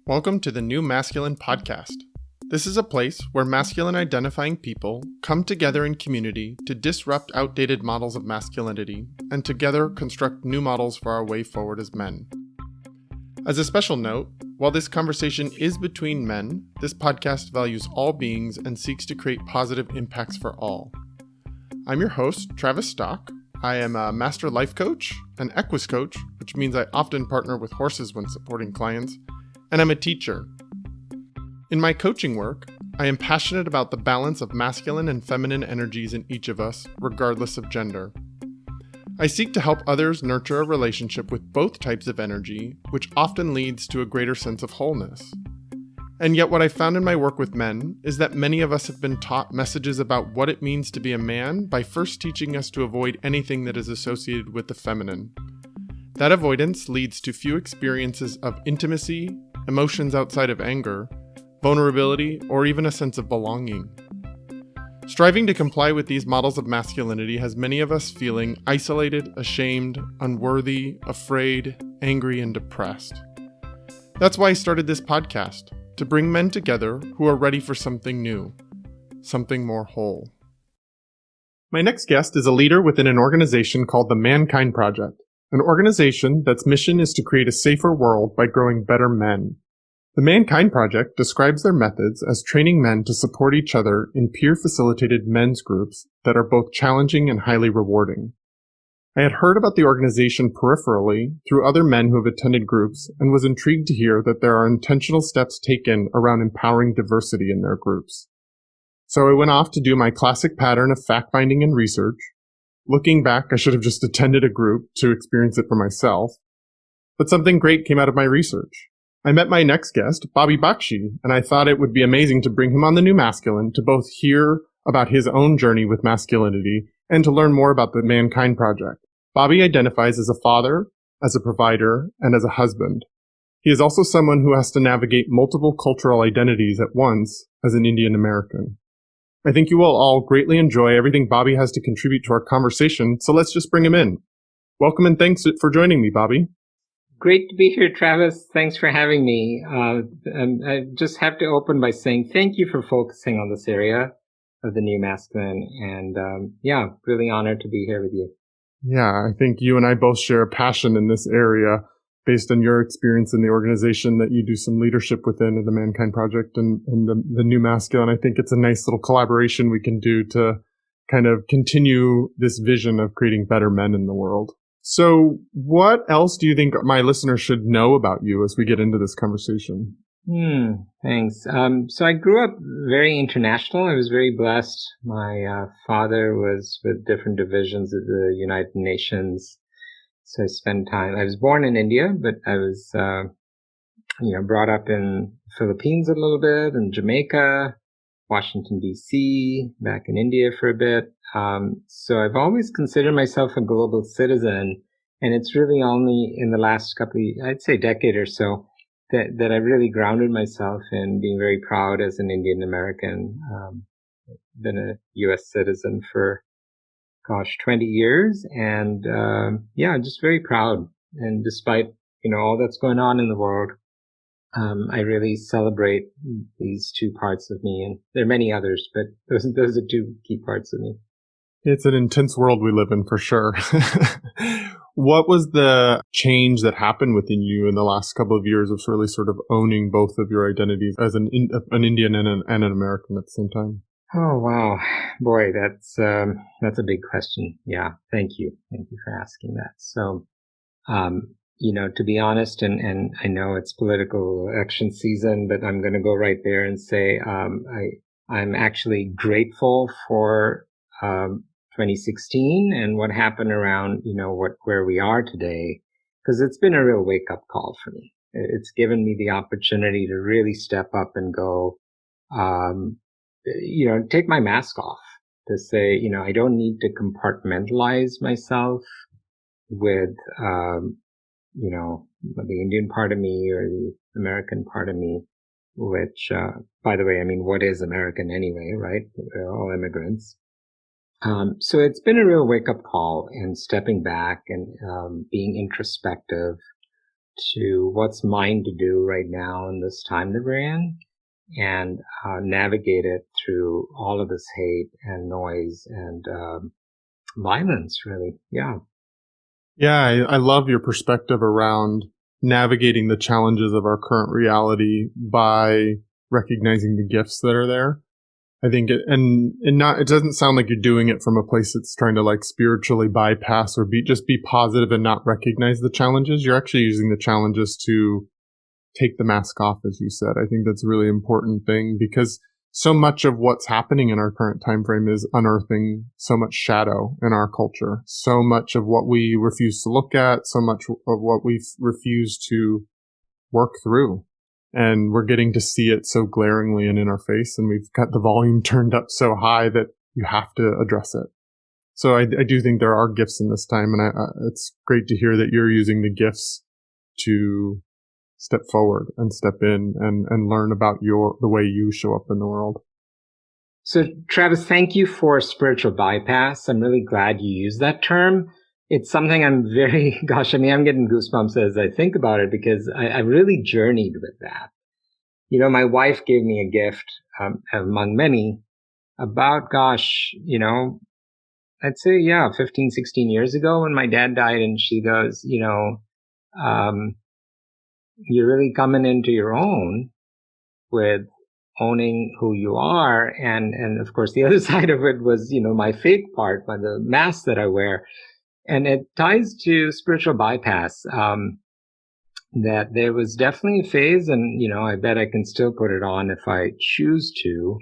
Welcome to the New Masculine Podcast. This is a place where masculine identifying people come together in community to disrupt outdated models of masculinity and together construct new models for our way forward as men. As a special note, while this conversation is between men, this podcast values all beings and seeks to create positive impacts for all. I'm your host, Travis Stock. I am a master life coach, an equus coach, which means I often partner with horses when supporting clients, and I'm a teacher. In my coaching work, I am passionate about the balance of masculine and feminine energies in each of us, regardless of gender. I seek to help others nurture a relationship with both types of energy, which often leads to a greater sense of wholeness. And yet what I found in my work with men is that many of us have been taught messages about what it means to be a man by first teaching us to avoid anything that is associated with the feminine. That avoidance leads to few experiences of intimacy, emotions outside of anger, vulnerability, or even a sense of belonging. Striving to comply with these models of masculinity has many of us feeling isolated, ashamed, unworthy, afraid, angry, and depressed. That's why I started this podcast, to bring men together who are ready for something new, something more whole. My next guest is a leader within an organization called the Mankind Project, an organization that's mission is to create a safer world by growing better men. The Mankind Project describes their methods as training men to support each other in peer-facilitated men's groups that are both challenging and highly rewarding. I had heard about the organization peripherally through other men who have attended groups and was intrigued to hear that there are intentional steps taken around empowering diversity in their groups. So I went off to do my classic pattern of fact-finding and research. Looking back, I should have just attended a group to experience it for myself. But something great came out of my research. I met my next guest, Bakshi, and I thought it would be amazing to bring him on the New Masculine to both hear about his own journey with masculinity and to learn more about the Mankind Project. Bobby identifies as a father, as a provider, and as a husband. He is also someone who has to navigate multiple cultural identities at once as an Indian American. I think you will all greatly enjoy everything Bobby has to contribute to our conversation, so let's just bring him in. Welcome and thanks for joining me, Bobby. Great to be here, Travis. Thanks for having me. And I just have to open by saying thank you for focusing on this area of the New Masculine. And really honored to be here with you. Yeah, I think you and I both share a passion in this area based on your experience in the organization that you do some leadership within the Mankind Project and the New Masculine. I think it's a nice little collaboration we can do to kind of continue this vision of creating better men in the world. So what else do you think my listeners should know about you as we get into this conversation? Thanks. So I grew up very international. I was very blessed. My father was with different divisions of the United Nations. So I spent time. I was born in India, but I was, brought up in Philippines a little bit, and Jamaica, Washington, D.C., back in India for a bit. So I've always considered myself a global citizen, and it's really only in the last I'd say decade or so, that I really grounded myself in being very proud as an Indian American. Been a U.S. citizen for, 20 years, and just very proud. And despite all that's going on in the world, I really celebrate these two parts of me, and there are many others, but those are two key parts of me. It's an intense world we live in, for sure. What was the change that happened within you in the last couple of years of really sort of owning both of your identities as an Indian and an American at the same time? Oh, wow. Boy, that's a big question. Yeah. Thank you. Thank you for asking that. So, to be honest, and I know it's political election season, but I'm going to go right there and say, I'm actually grateful for, 2016 and what happened around, where we are today, because it's been a real wake up call for me. It's given me the opportunity to really step up and go, take my mask off, to say, I don't need to compartmentalize myself with, the Indian part of me or the American part of me, which, by the way, what is American anyway, right? We're all immigrants. So it's been a real wake up call, and stepping back and being introspective to what's mine to do right now in this time that we're in, and navigate it through all of this hate and noise and violence, really. Yeah. Yeah, I love your perspective around navigating the challenges of our current reality by recognizing the gifts that are there. I think it doesn't sound like you're doing it from a place that's trying to like spiritually bypass or just be positive and not recognize the challenges. You're actually using the challenges to take the mask off, as you said. I think that's a really important thing because so much of what's happening in our current time frame is unearthing so much shadow in our culture. So much of what we refuse to look at, so much of what we refuse to work through. And we're getting to see it so glaringly and in our face. And we've got the volume turned up so high that you have to address it. So I do think there are gifts in this time. And it's great to hear that you're using the gifts to step forward and step in and learn about the way you show up in the world. So Travis, thank you for spiritual bypass. I'm really glad you used that term. It's something I'm I'm getting goosebumps as I think about it because I really journeyed with that. You know, my wife gave me a gift, among many, about, I'd say, 15, 16 years ago when my dad died. And she goes, you're really coming into your own with owning who you are. And of course, the other side of it was, my fake part, by the mask that I wear. And it ties to spiritual bypass, that there was definitely a phase, and, I bet I can still put it on if I choose to,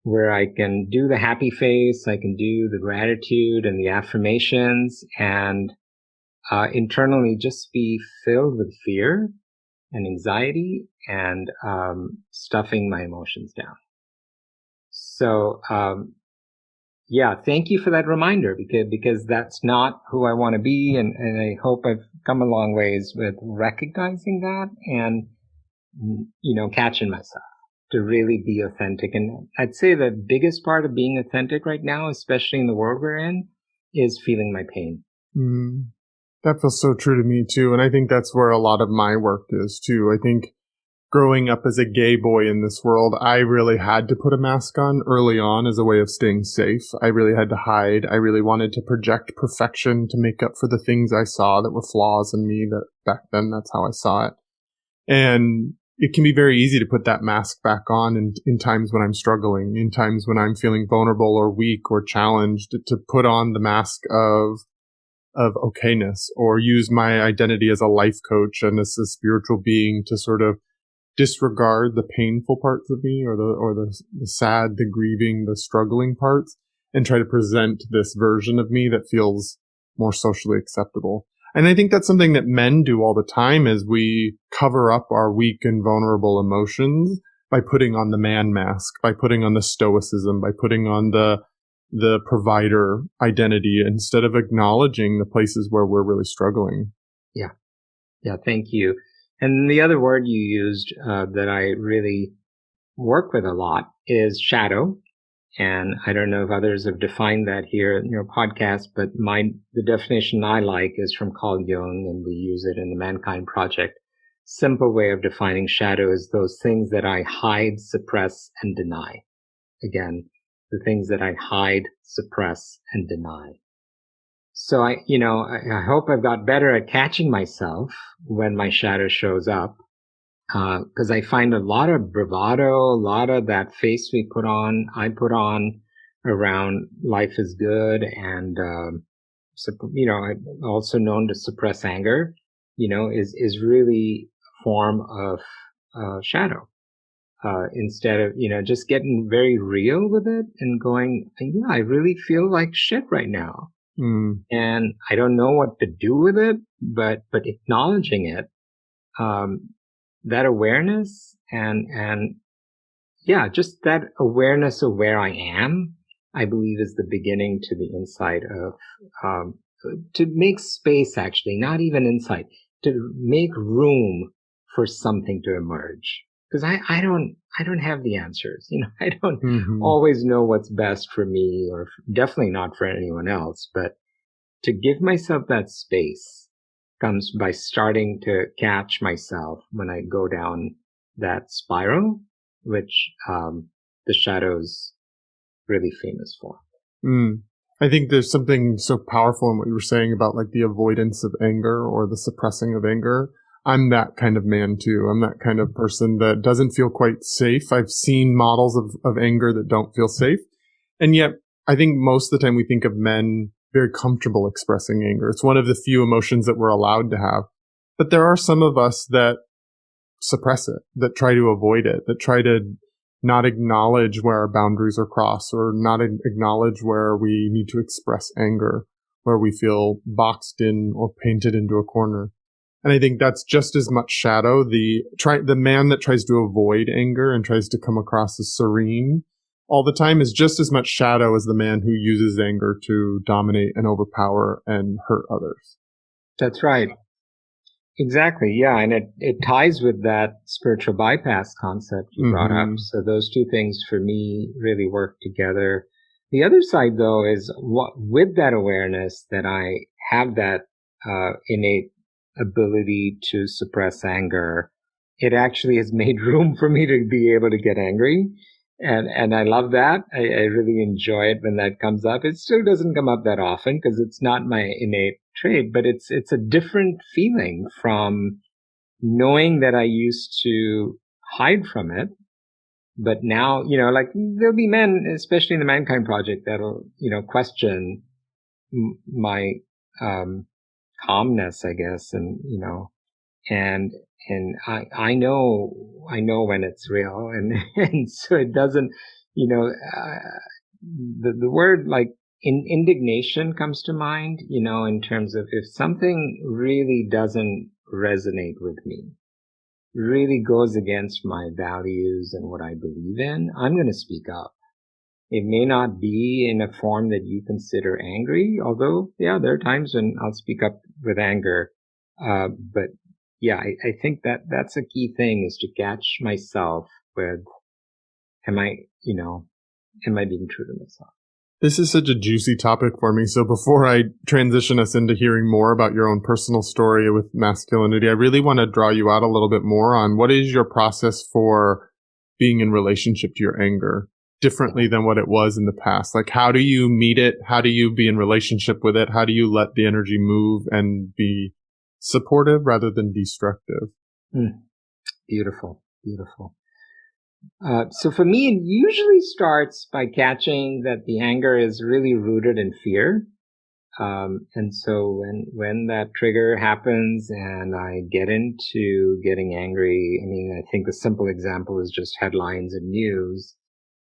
where I can do the happy face, I can do the gratitude and the affirmations, and internally just be filled with fear and anxiety and stuffing my emotions down. So, thank you for that reminder because that's not who I want to be. And I hope I've come a long ways with recognizing that and, catching myself to really be authentic. And I'd say the biggest part of being authentic right now, especially in the world we're in, is feeling my pain. Mm. That feels so true to me too. And I think that's where a lot of my work is too. I think growing up as a gay boy in this world, I really had to put a mask on early on as a way of staying safe. I really had to hide. I really wanted to project perfection to make up for the things I saw that were flaws in me. That back then, that's how I saw it. And it can be very easy to put that mask back on in times when I'm struggling, in times when I'm feeling vulnerable or weak or challenged, to put on the mask of okayness, or use my identity as a life coach and as a spiritual being to sort of disregard the painful parts of me, or the sad, the grieving, the struggling parts, and try to present this version of me that feels more socially acceptable. And I think that's something that men do all the time, is we cover up our weak and vulnerable emotions by putting on the man mask, by putting on the stoicism, by putting on the provider identity, instead of acknowledging the places where we're really struggling. Yeah, thank you. And the other word you used that I really work with a lot is shadow. And I don't know if others have defined that here in your podcast, but the definition I like is from Carl Jung, and we use it in the Mankind Project. Simple way of defining shadow is those things that I hide, suppress, and deny. Again, the things that I hide, suppress, and deny. So I hope I've got better at catching myself when my shadow shows up, because I find a lot of bravado, a lot of that face I put on around life is good, and I'm also known to suppress anger, is really a form of shadow. Instead of just getting very real with it and going, I really feel like shit right now. And I don't know what to do with it, but acknowledging it, that awareness and just that awareness of where I am, I believe is the beginning to the insight of, to make space, actually, not even insight, to make room for something to emerge. Because I don't have the answers. I don't always know what's best for me, or definitely not for anyone else. But to give myself that space comes by starting to catch myself when I go down that spiral, which the shadow's really famous for. I think there's something so powerful in what you were saying about like the avoidance of anger or the suppressing of anger. I'm that kind of man too. I'm that kind of person that doesn't feel quite safe. I've seen models of anger that don't feel safe. And yet I think most of the time we think of men very comfortable expressing anger. It's one of the few emotions that we're allowed to have. But there are some of us that suppress it, that try to avoid it, that try to not acknowledge where our boundaries are crossed or not acknowledge where we need to express anger, where we feel boxed in or painted into a corner. And I think that's just as much shadow. The man that tries to avoid anger and tries to come across as serene all the time is just as much shadow as the man who uses anger to dominate and overpower and hurt others. That's right. Exactly. Yeah. And it ties with that spiritual bypass concept you brought up. So those two things for me really work together. The other side though is with that awareness that I have that innate ability to suppress anger, it actually has made room for me to be able to get angry. And I love that. I really enjoy it when that comes up. It still doesn't come up that often because it's not my innate trait, but it's a different feeling from knowing that I used to hide from it. But now, like there'll be men, especially in the Mankind Project, that'll, question my calmness, I guess, and and I know when it's real, and so it doesn't, the word like indignation comes to mind, in terms of if something really doesn't resonate with me, really goes against my values and what I believe in, I'm going to speak up. It may not be in a form that you consider angry, although, yeah, there are times when I'll speak up with anger. But yeah, I think that's a key thing, is to catch myself with, am I being true to myself? This is such a juicy topic for me. So before I transition us into hearing more about your own personal story with masculinity, I really want to draw you out a little bit more on what is your process for being in relationship to your anger differently than what it was in the past. Like, how do you meet it? How do you be in relationship with it? How do you let the energy move and be supportive rather than destructive? Beautiful. So for me, it usually starts by catching that the anger is really rooted in fear. And so when that trigger happens and I get into getting angry, I think the simple example is just headlines and news,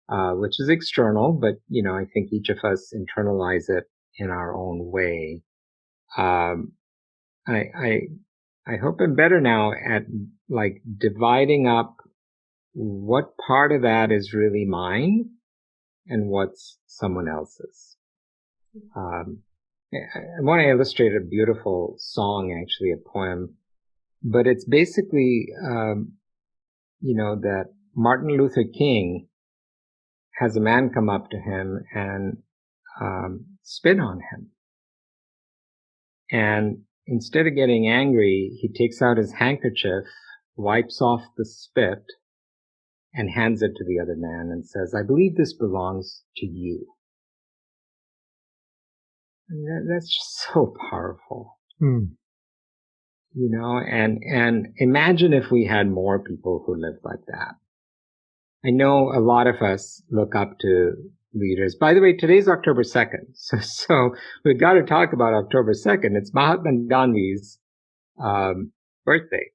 which is external, but, I think each of us internalize it in our own way. I hope I'm better now at like dividing up what part of that is really mine and what's someone else's. I want to illustrate a beautiful song, actually, a poem, but it's basically, that Martin Luther King has a man come up to him and spit on him. And instead of getting angry, he takes out his handkerchief, wipes off the spit, and hands it to the other man and says, "I believe this belongs to you." And that's just so powerful. And imagine if we had more people who lived like that. I know a lot of us look up to leaders. By the way, today's October 2nd. So we've got to talk about October 2nd. It's Mahatma Gandhi's birthday.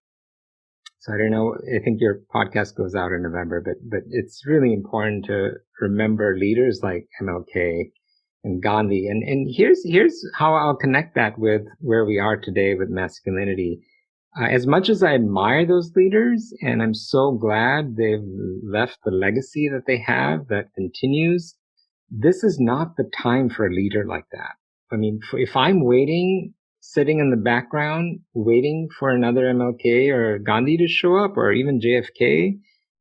So I don't know, I think your podcast goes out in November, but it's really important to remember leaders like MLK and Gandhi. And here's how I'll connect that with where we are today with masculinity. As much as I admire those leaders, and I'm so glad they've left the legacy that they have that continues, this is not the time for a leader like that. If I'm sitting in the background, waiting for another MLK or Gandhi to show up, or even JFK,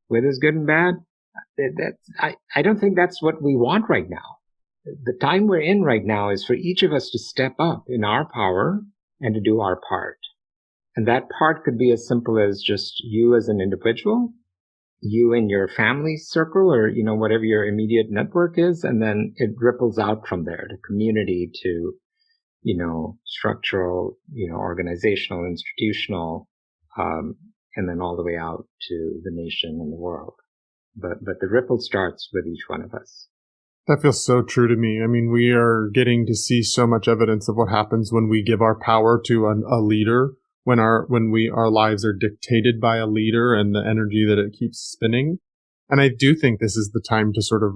with his good and bad, I don't think that's what we want right now. The time we're in right now is for each of us to step up in our power and to do our part. And that part could be as simple as just you as an individual, you and your family circle, or, whatever your immediate network is. And then it ripples out from there to community, to, structural, organizational, institutional, and then all the way out to the nation and the world. But the ripple starts with each one of us. That feels so true to me. I mean, we are getting to see so much evidence of what happens when we give our power to a leader, when our lives are dictated by a leader and the energy that it keeps spinning. And I do think this is the time to sort of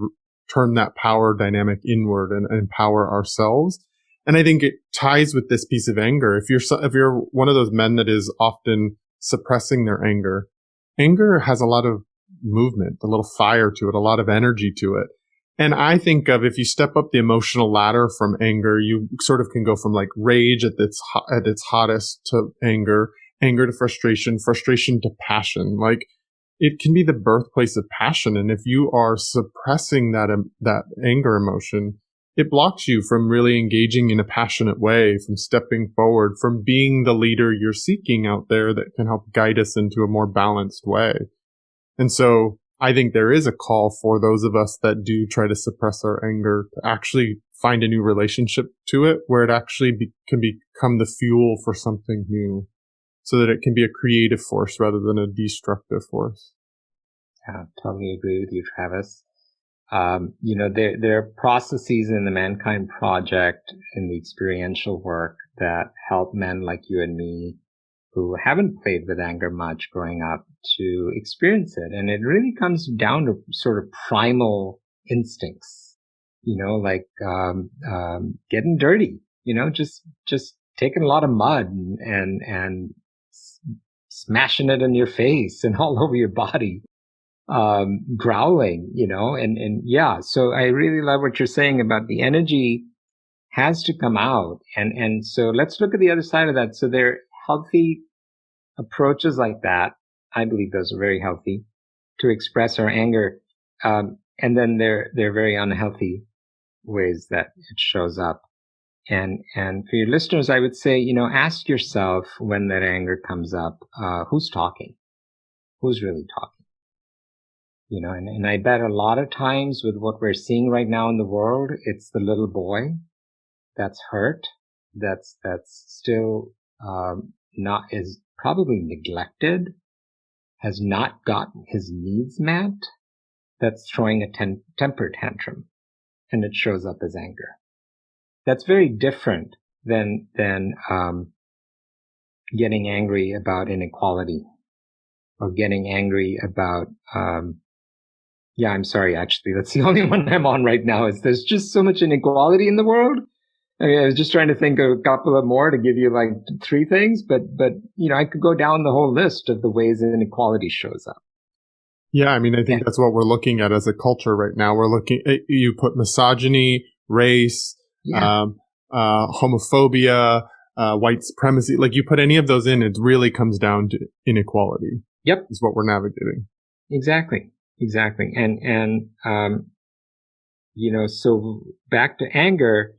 turn that power dynamic inward and empower ourselves. And I think it ties with this piece of anger. If you're one of those men that is often suppressing their anger has a lot of movement, a little fire to it, a lot of energy to it. And I think of, if you step up the emotional ladder from anger, you sort of can go from like rage at its hottest to anger to frustration to passion. Like, it can be the birthplace of passion. And if you are suppressing that anger emotion, it blocks you from really engaging in a passionate way, from stepping forward, from being the leader you're seeking out there that can help guide us into a more balanced way. And so I think there is a call for those of us that do try to suppress our anger to actually find a new relationship to it, where it actually can become the fuel for something new, so that it can be a creative force rather than a destructive force. Yeah, totally agree with you, Travis. There are processes in the Mankind Project, in the experiential work, that help men like you and me who haven't played with anger much growing up to experience it. And it really comes down to sort of primal instincts, like getting dirty, just taking a lot of mud and smashing it in your face and all over your body, growling, and yeah. So I really love what you're saying about the energy has to come out. And so let's look at the other side of that. So there are healthy approaches like that. I believe those are very healthy to express our anger. And then there are very unhealthy ways that it shows up. And for your listeners, I would say, ask yourself when that anger comes up, who's talking? Who's really talking? And I bet a lot of times with what we're seeing right now in the world, it's the little boy that's hurt, that's still, is probably neglected, has not gotten his needs met, that's throwing a temper tantrum, and it shows up as anger. That's very different than getting angry about inequality, or getting angry about, I'm sorry, actually, that's the only one I'm on right now, is there's just so much inequality in the world. I mean, I was just trying to think of a couple of more to give you like 3 things, but I could go down the whole list of the ways inequality shows up. Yeah, I mean, I think that's what we're looking at as a culture right now. We're looking at, you put misogyny, race, homophobia, white supremacy, like you put any of those in, it really comes down to inequality. Yep. Is what we're navigating. Exactly. And so back to anger,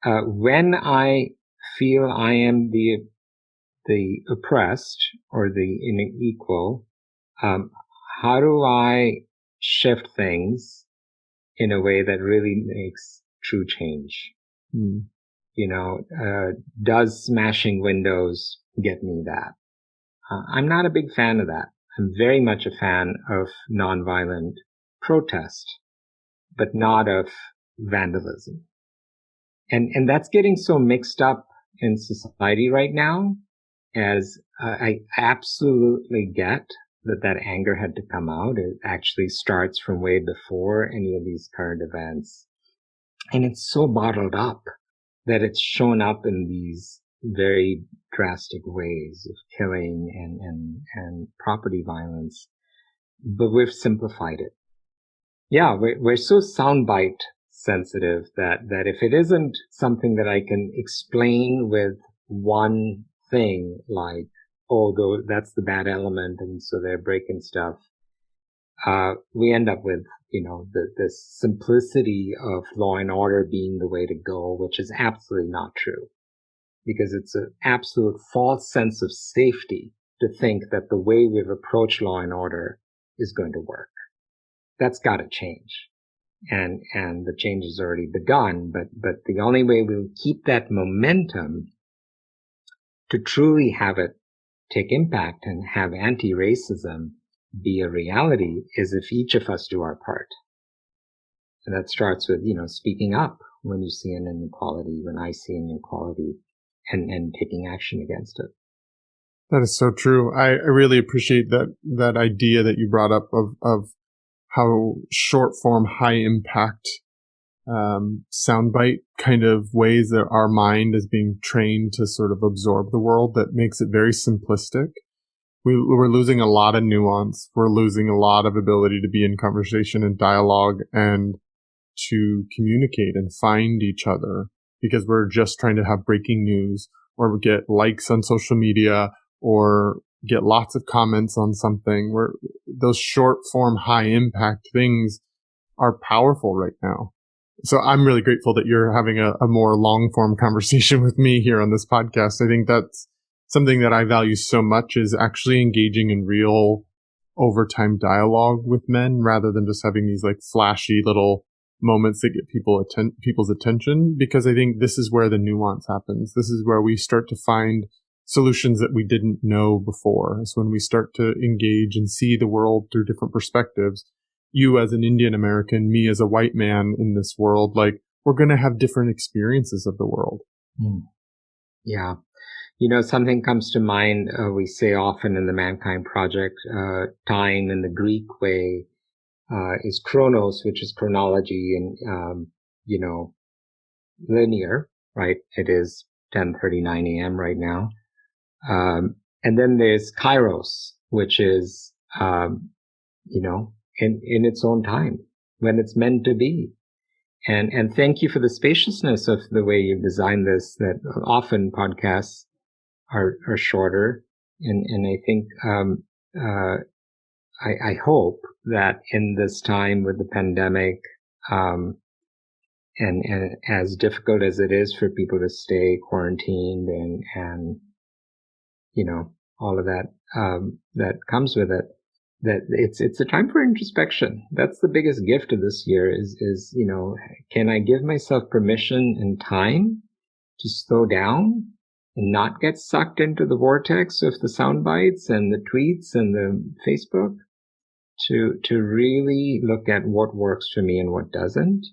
when I feel I am the oppressed or the unequal, how do I shift things in a way that really makes true change? Does smashing windows get me that? I'm not a big fan of that. I'm very much a fan of nonviolent protest, but not of vandalism. And that's getting so mixed up in society right now, as I absolutely get that anger had to come out. It actually starts from way before any of these current events. And it's so bottled up that it's shown up in these very drastic ways of killing and property violence. But we've simplified it. Yeah, we're so soundbite sensitive that if it isn't something that I can explain with one thing, like, that's the bad element, and so they're breaking stuff, we end up with, this simplicity of law and order being the way to go, which is absolutely not true. because it's an absolute false sense of safety to think that the way we've approached law and order is going to work. That's got to change. And the change has already begun, but the only way we'll keep that momentum to truly have it take impact and have anti-racism be a reality is if each of us do our part. And that starts with, speaking up when you see an inequality, when I see an inequality, and taking action against it. That is so true. I really appreciate that idea that you brought up of how short form, high impact, soundbite kind of ways that our mind is being trained to sort of absorb the world that makes it very simplistic. We're losing a lot of nuance. We're losing a lot of ability to be in conversation and dialogue and to communicate and find each other because we're just trying to have breaking news or get likes on social media or get lots of comments on something. Where those short form, high impact things are powerful right now. So I'm really grateful that you're having a more long form conversation with me here on this podcast. I think that's something that I value so much is actually engaging in real overtime dialogue with men rather than just having these like flashy little moments that get people's attention, because I think this is where the nuance happens. This is where we start to find solutions that we didn't know before. It's when we start to engage and see the world through different perspectives. You as an Indian American, me as a white man in this world, like we're going to have different experiences of the world. Yeah. Something comes to mind, we say often in the Mankind Project, time in the Greek way is chronos, which is chronology and, linear, right? It is 10:39 a.m. right now. And then there's kairos, which is, in its own time, when it's meant to be. And thank you for the spaciousness of the way you've designed this, that often podcasts are shorter. And I think, I hope that in this time with the pandemic, and as difficult as it is for people to stay quarantined and all of that, that comes with it, that it's a time for introspection. That's the biggest gift of this year is, can I give myself permission and time to slow down and not get sucked into the vortex of the sound bites and the tweets and the Facebook, to really look at what works for me and what doesn't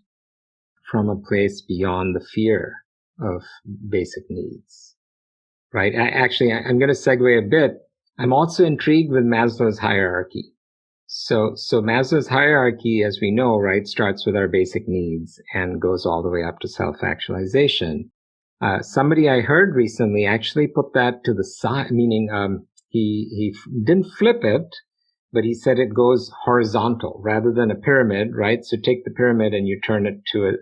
from a place beyond the fear of basic needs, right? I'm going to segue a bit. I'm also intrigued with Maslow's hierarchy. So Maslow's hierarchy, as we know, right, starts with our basic needs and goes all the way up to self-actualization. Somebody I heard recently actually put that to the side, meaning he didn't flip it, but he said it goes horizontal rather than a pyramid, right? So take the pyramid and you turn it to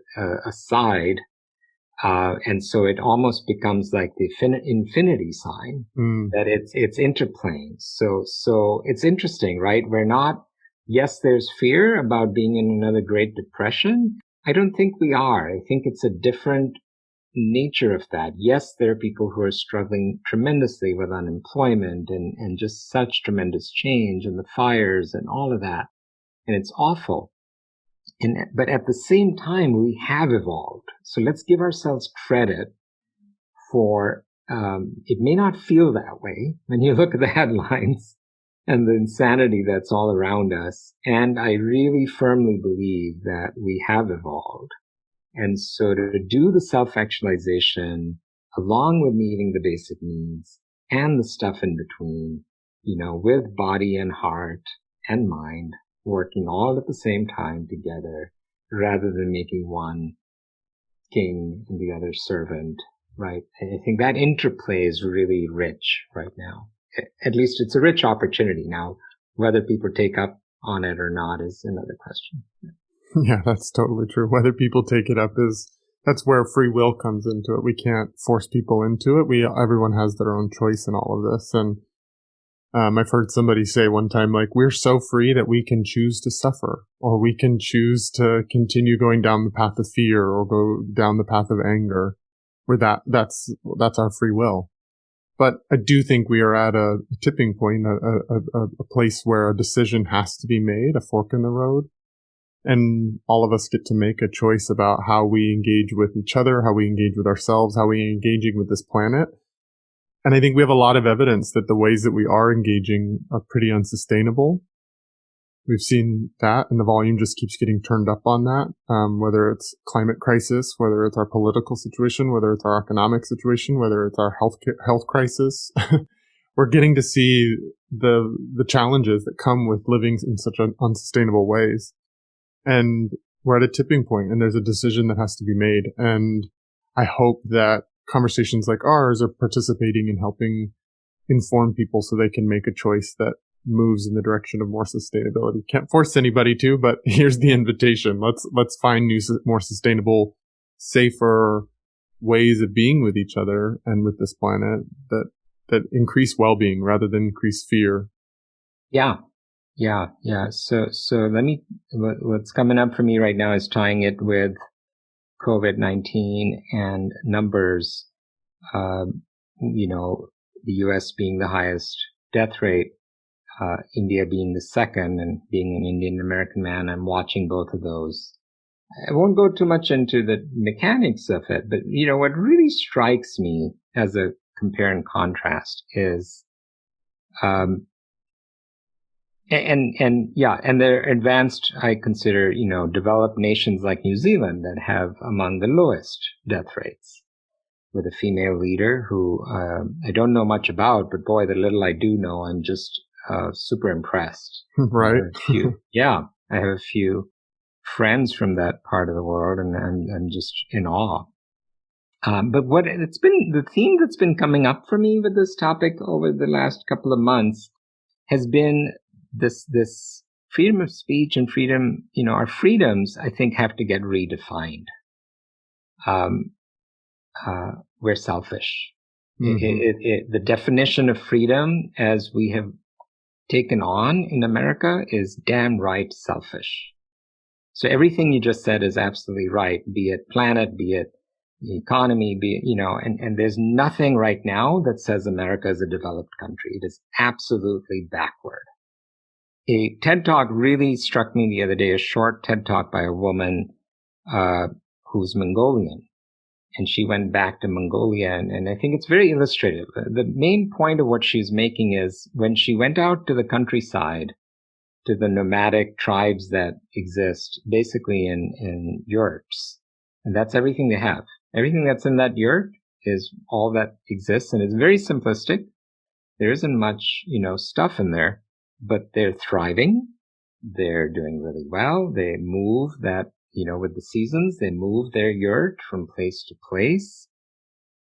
a side, and so it almost becomes like the infinity sign, that it's interplaying. So it's interesting, right? Yes, there's fear about being in another Great Depression. I don't think we are. I think it's a different nature of that. Yes, there are people who are struggling tremendously with unemployment and just such tremendous change and the fires and all of that. And it's awful. But at the same time, we have evolved. So let's give ourselves credit for, it may not feel that way when you look at the headlines and the insanity that's all around us. And I really firmly believe that we have evolved. And so to do the self-actualization along with meeting the basic needs and the stuff in between, with body and heart and mind working all at the same time together rather than making one king and the other servant, right? I think that interplay is really rich right now. At least it's a rich opportunity. Now, whether people take up on it or not is another question. Yeah, that's totally true. Whether people take it up that's where free will comes into it. We can't force people into it. Everyone has their own choice in all of this. And I've heard somebody say one time, like, we're so free that we can choose to suffer, or we can choose to continue going down the path of fear or go down the path of anger. where that's our free will. But I do think we are at a tipping point, a place where a decision has to be made, a fork in the road. And all of us get to make a choice about how we engage with each other, how we engage with ourselves, how we are engaging with this planet. And I think we have a lot of evidence that the ways that we are engaging are pretty unsustainable. We've seen that, and the volume just keeps getting turned up on that, whether it's climate crisis, whether it's our political situation, whether it's our economic situation, whether it's our health crisis. We're getting to see the challenges that come with living in such unsustainable ways. And we're at a tipping point, and there's a decision that has to be made. And I hope that conversations like ours are participating in helping inform people so they can make a choice that moves in the direction of more sustainability. Can't force anybody to, but here's the invitation. Let's find new, more sustainable, safer ways of being with each other and with this planet that increase well-being rather than increase fear. Yeah. So what's coming up for me right now is tying it with COVID-19 and numbers. The US being the highest death rate, India being the second, and being an Indian American man, I'm watching both of those. I won't go too much into the mechanics of it, but what really strikes me as a compare and contrast is, and they're advanced, I consider, developed nations like New Zealand that have among the lowest death rates, with a female leader who I don't know much about, but boy, the little I do know, I'm just super impressed. Right. I have a few friends from that part of the world, and I'm just in awe. But the theme that's been coming up for me with this topic over the last couple of months has been this freedom of speech and freedom. Our freedoms, I think, have to get redefined. We're selfish. Mm-hmm. The definition of freedom as we have taken on in America is damn right selfish. So everything you just said is absolutely right, be it planet, be it the economy, be it, and there's nothing right now that says America is a developed country. It is absolutely backward. A TED Talk really struck me the other day, a short TED Talk by a woman who's Mongolian. And she went back to Mongolia, and I think it's very illustrative. The main point of what she's making is when she went out to the countryside, to the nomadic tribes that exist basically in yurts, and that's everything they have. Everything that's in that yurt is all that exists, and it's very simplistic. There isn't much, stuff in there, but they're thriving. They're doing really well. They move that, with the seasons, they move their yurt from place to place.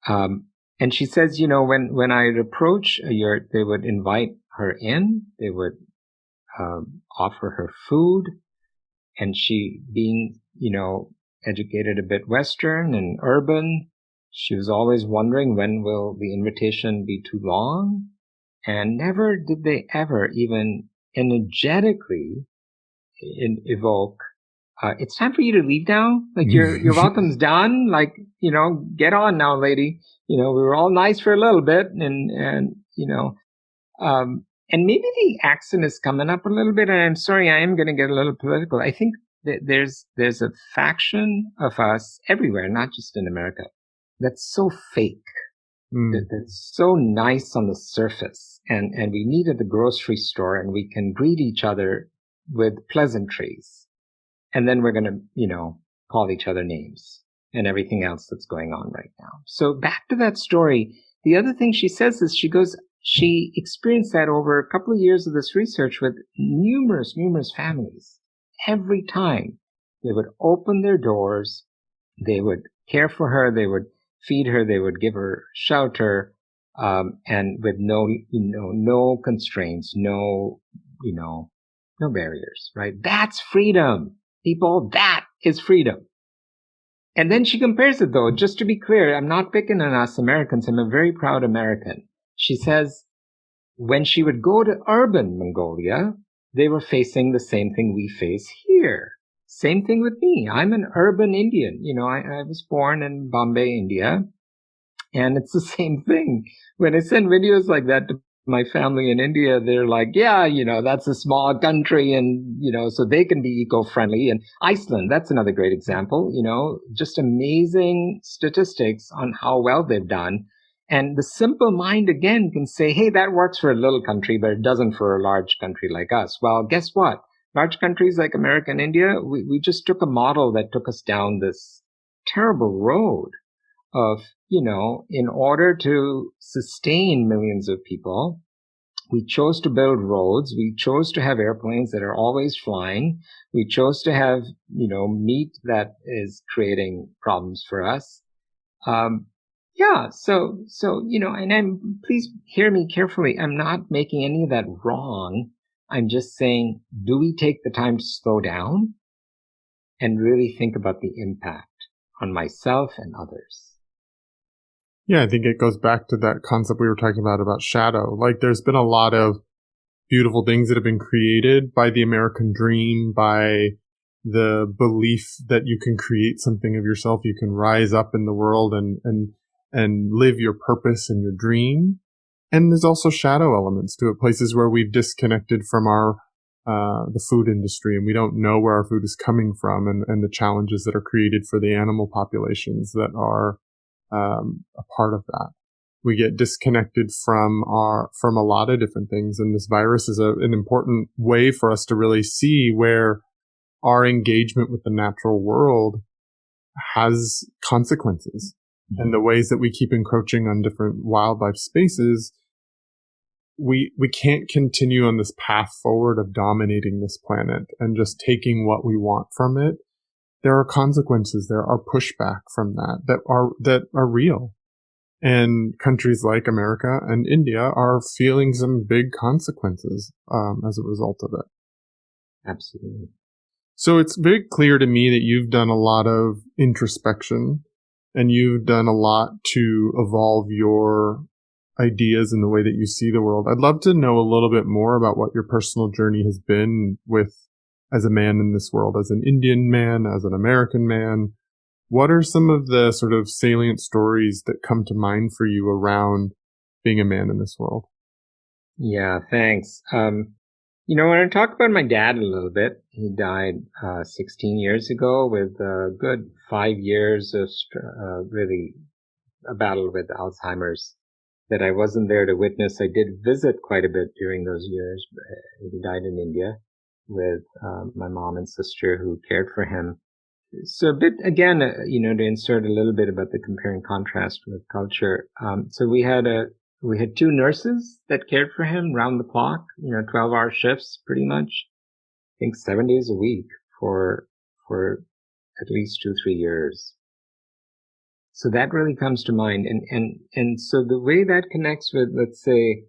And she says, when I'd approach a yurt, they would invite her in. They would offer her food. And she, being, educated a bit Western and urban, she was always wondering, when will the invitation be too long? And never did they ever even energetically evoke, it's time for you to leave now. Like your welcome's done. Like, get on now, lady. We were all nice for a little bit, and maybe the accent is coming up a little bit. And I'm sorry, I am going to get a little political. I think that there's a faction of us everywhere, not just in America, that's so fake, that's so nice on the surface, and we meet at the grocery store and we can greet each other with pleasantries. And then we're going to, call each other names and everything else that's going on right now. So back to that story. The other thing she says is she experienced that over a couple of years of this research with numerous families. Every time they would open their doors, they would care for her, they would feed her, they would give her shelter, and with no constraints, no barriers, right? That's freedom. People, that is freedom. And then she compares it, though, just to be clear, I'm not picking on us Americans. I'm a very proud American. She says when she would go to urban Mongolia, they were facing the same thing we face here. Same thing with me. I'm an urban Indian. I was born in Bombay, India. And it's the same thing. When I send videos like that to my family in India, they're like, yeah, that's a small country and, so they can be eco-friendly. And Iceland, that's another great example, just amazing statistics on how well they've done. And the simple mind again can say, hey, that works for a little country, but it doesn't for a large country like us. Well, guess what? Large countries like America and India, we just took a model that took us down this terrible road of, in order to sustain millions of people, we chose to build roads. We chose to have airplanes that are always flying. We chose to have, meat that is creating problems for us. Please hear me carefully. I'm not making any of that wrong. I'm just saying, do we take the time to slow down and really think about the impact on myself and others? Yeah, I think it goes back to that concept we were talking about shadow. Like, there's been a lot of beautiful things that have been created by the American dream, by the belief that you can create something of yourself, you can rise up in the world and live your purpose and your dream. And there's also shadow elements to it, places where we've disconnected from our the food industry, and we don't know where our food is coming from, and the challenges that are created for the animal populations that are a part of that. We get disconnected from a lot of different things, and this virus is an important way for us to really see where our engagement with the natural world has consequences. Mm-hmm. And the ways that we keep encroaching on different wildlife spaces, we can't continue on this path forward of dominating this planet and just taking what we want from it. There are consequences. There are pushback from that are real. And countries like America and India are feeling some big consequences as a result of it. Absolutely. So it's very clear to me that you've done a lot of introspection and you've done a lot to evolve your ideas and the way that you see the world. I'd love to know a little bit more about what your personal journey has been as a man in this world, as an Indian man, as an American man. What are some of the sort of salient stories that come to mind for you around being a man in this world? Yeah, thanks. When I talk about my dad a little bit, he died 16 years ago with a good 5 years of really a battle with Alzheimer's that I wasn't there to witness. I did visit quite a bit during those years. He died in India with my mom and sister who cared for him. So a bit, again, to insert a little bit about the compare and contrast with culture. So we had two nurses that cared for him round the clock, 12-hour shifts pretty much, I think 7 days a week for at least 2-3 years. So that really comes to mind. And so the way that connects with, let's say,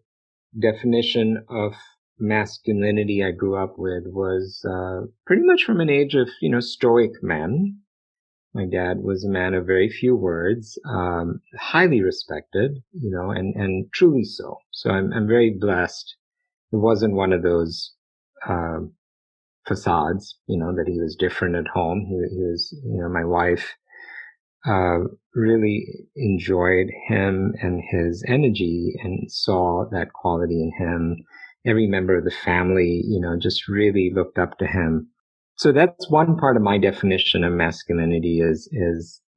definition of masculinity I grew up with was pretty much from an age of, stoic men. My dad was a man of very few words, highly respected, and truly so. So I'm very blessed. It wasn't one of those facades, that he was different at home. He was, my wife really enjoyed him and his energy and saw that quality in him. Every member of the family, just really looked up to him. So that's one part of my definition of masculinity is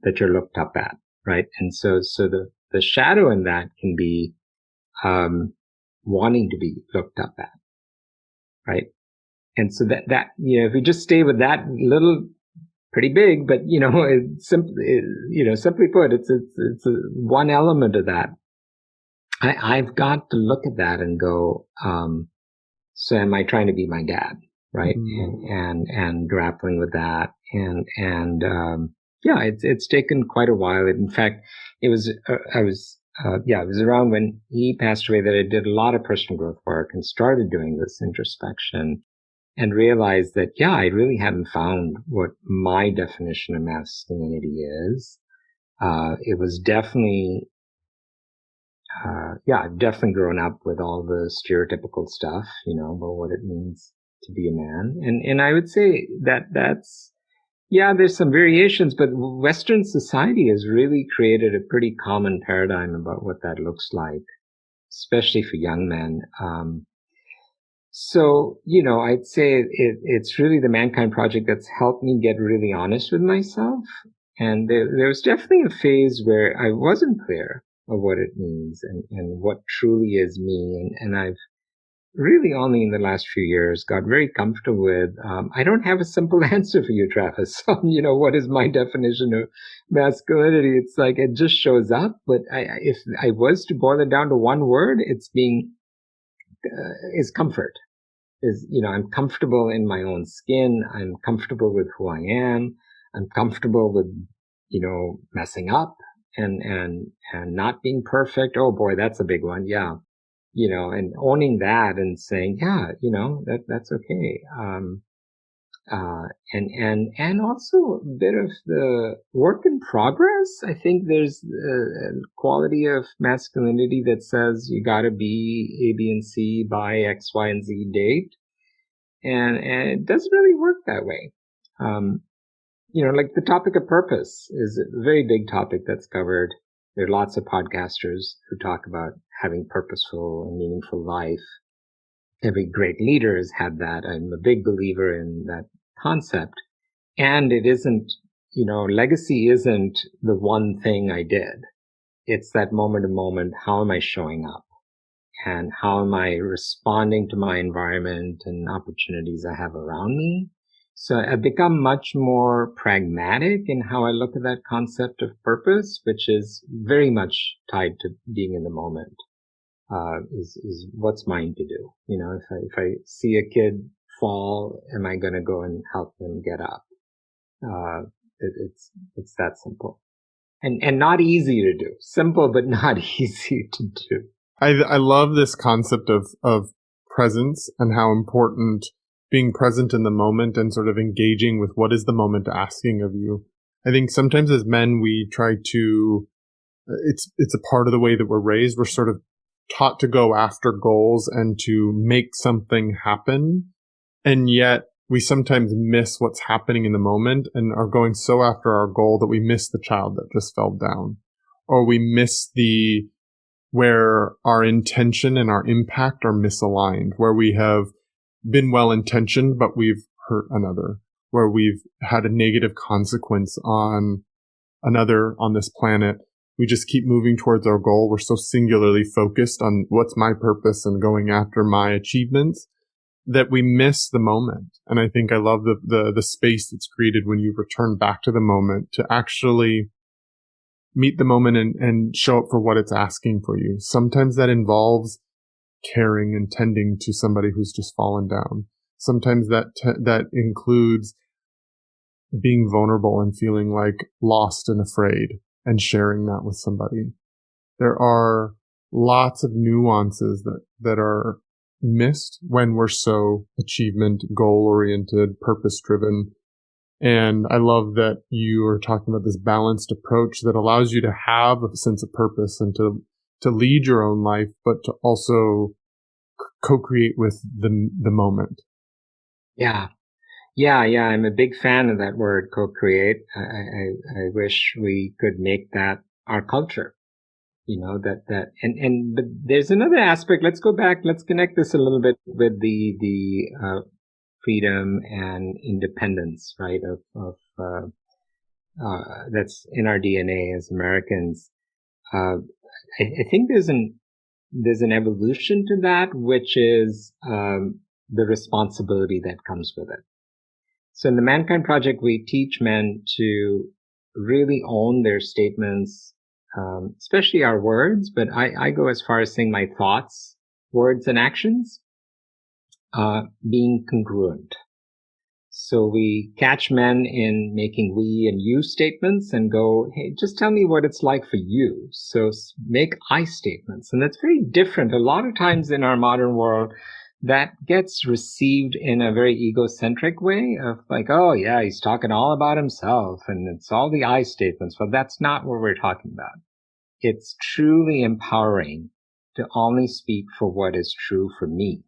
that you're looked up at, right? And so the shadow in that can be wanting to be looked up at, right? And so that if we just stay with that little, pretty big, but simply put, it's one element of that. I've got to look at that and go, so am I trying to be my dad? Right. Mm-hmm. And grappling with that. It's taken quite a while. In fact, it was around when he passed away that I did a lot of personal growth work and started doing this introspection and realized that, I really hadn't found what my definition of masculinity is. It was definitely, I've definitely grown up with all the stereotypical stuff, about what it means to be a man. And I would say that that's, Yeah, there's some variations, but Western society has really created a pretty common paradigm about what that looks like, especially for young men. So, I'd say it's really the Mankind Project that's helped me get really honest with myself. And there was definitely a phase where I wasn't clear of what it means and what truly is me. And I've really only in the last few years got very comfortable with, I don't have a simple answer for you, Travis. What is my definition of masculinity? It's like it just shows up. But if I was to boil it down to one word, is comfort. I'm comfortable in my own skin. I'm comfortable with who I am. I'm comfortable with, messing up and not being perfect. Oh boy, that's a big one. Yeah. And owning that and saying, yeah, that's okay. And also a bit of the work in progress. I think there's a quality of masculinity that says you gotta be A, B, and C by X, Y, and Z date. And it doesn't really work that way. Like the topic of purpose is a very big topic that's covered. There are lots of podcasters who talk about having purposeful and meaningful life. Every great leader has had that. I'm a big believer in that concept. And it isn't, legacy isn't the one thing I did. It's that moment to moment. How am I showing up? And how am I responding to my environment and opportunities I have around me? So I've become much more pragmatic in how I look at that concept of purpose, which is very much tied to being in the moment. Is what's mine to do. If I see a kid fall, am I going to go and help them get up? It's that simple and not easy to do. Simple, but not easy to do. I love this concept of presence and how important being present in the moment and sort of engaging with what is the moment asking of you. I think sometimes as men, we try to, it's a part of the way that we're raised. We're sort of taught to go after goals and to make something happen. And yet we sometimes miss what's happening in the moment and are going so after our goal that we miss the child that just fell down, or we miss where our intention and our impact are misaligned, where we have been well-intentioned, but we've hurt another, where we've had a negative consequence on another on this planet. We just keep moving towards our goal. We're so singularly focused on what's my purpose and going after my achievements that we miss the moment. And I think I love the space that's created when you return back to the moment to actually meet the moment and show up for what it's asking for you. Sometimes that involves caring and tending to somebody who's just fallen down. Sometimes that includes being vulnerable and feeling like lost and afraid and sharing that with somebody. There are lots of nuances that are missed when we're so achievement, goal-oriented, purpose-driven. And I love that you are talking about this balanced approach that allows you to have a sense of purpose and to lead your own life, but to also co-create with the moment. Yeah. I'm a big fan of that word, co-create. I wish we could make that our culture. But there's another aspect. Let's go back. Let's connect this a little bit with the freedom and independence, right? That's in our DNA as Americans. I think there's an evolution to that, which is the responsibility that comes with it. So in the Mankind Project, we teach men to really own their statements, especially our words, but I go as far as saying my thoughts, words, and actions being congruent. So we catch men in making we and you statements and go, hey, just tell me what it's like for you. So make I statements. And that's very different. A lot of times in our modern world, that gets received in a very egocentric way of like, oh yeah, he's talking all about himself and it's all the I statements. But that's not what we're talking about. It's truly empowering to only speak for what is true for me.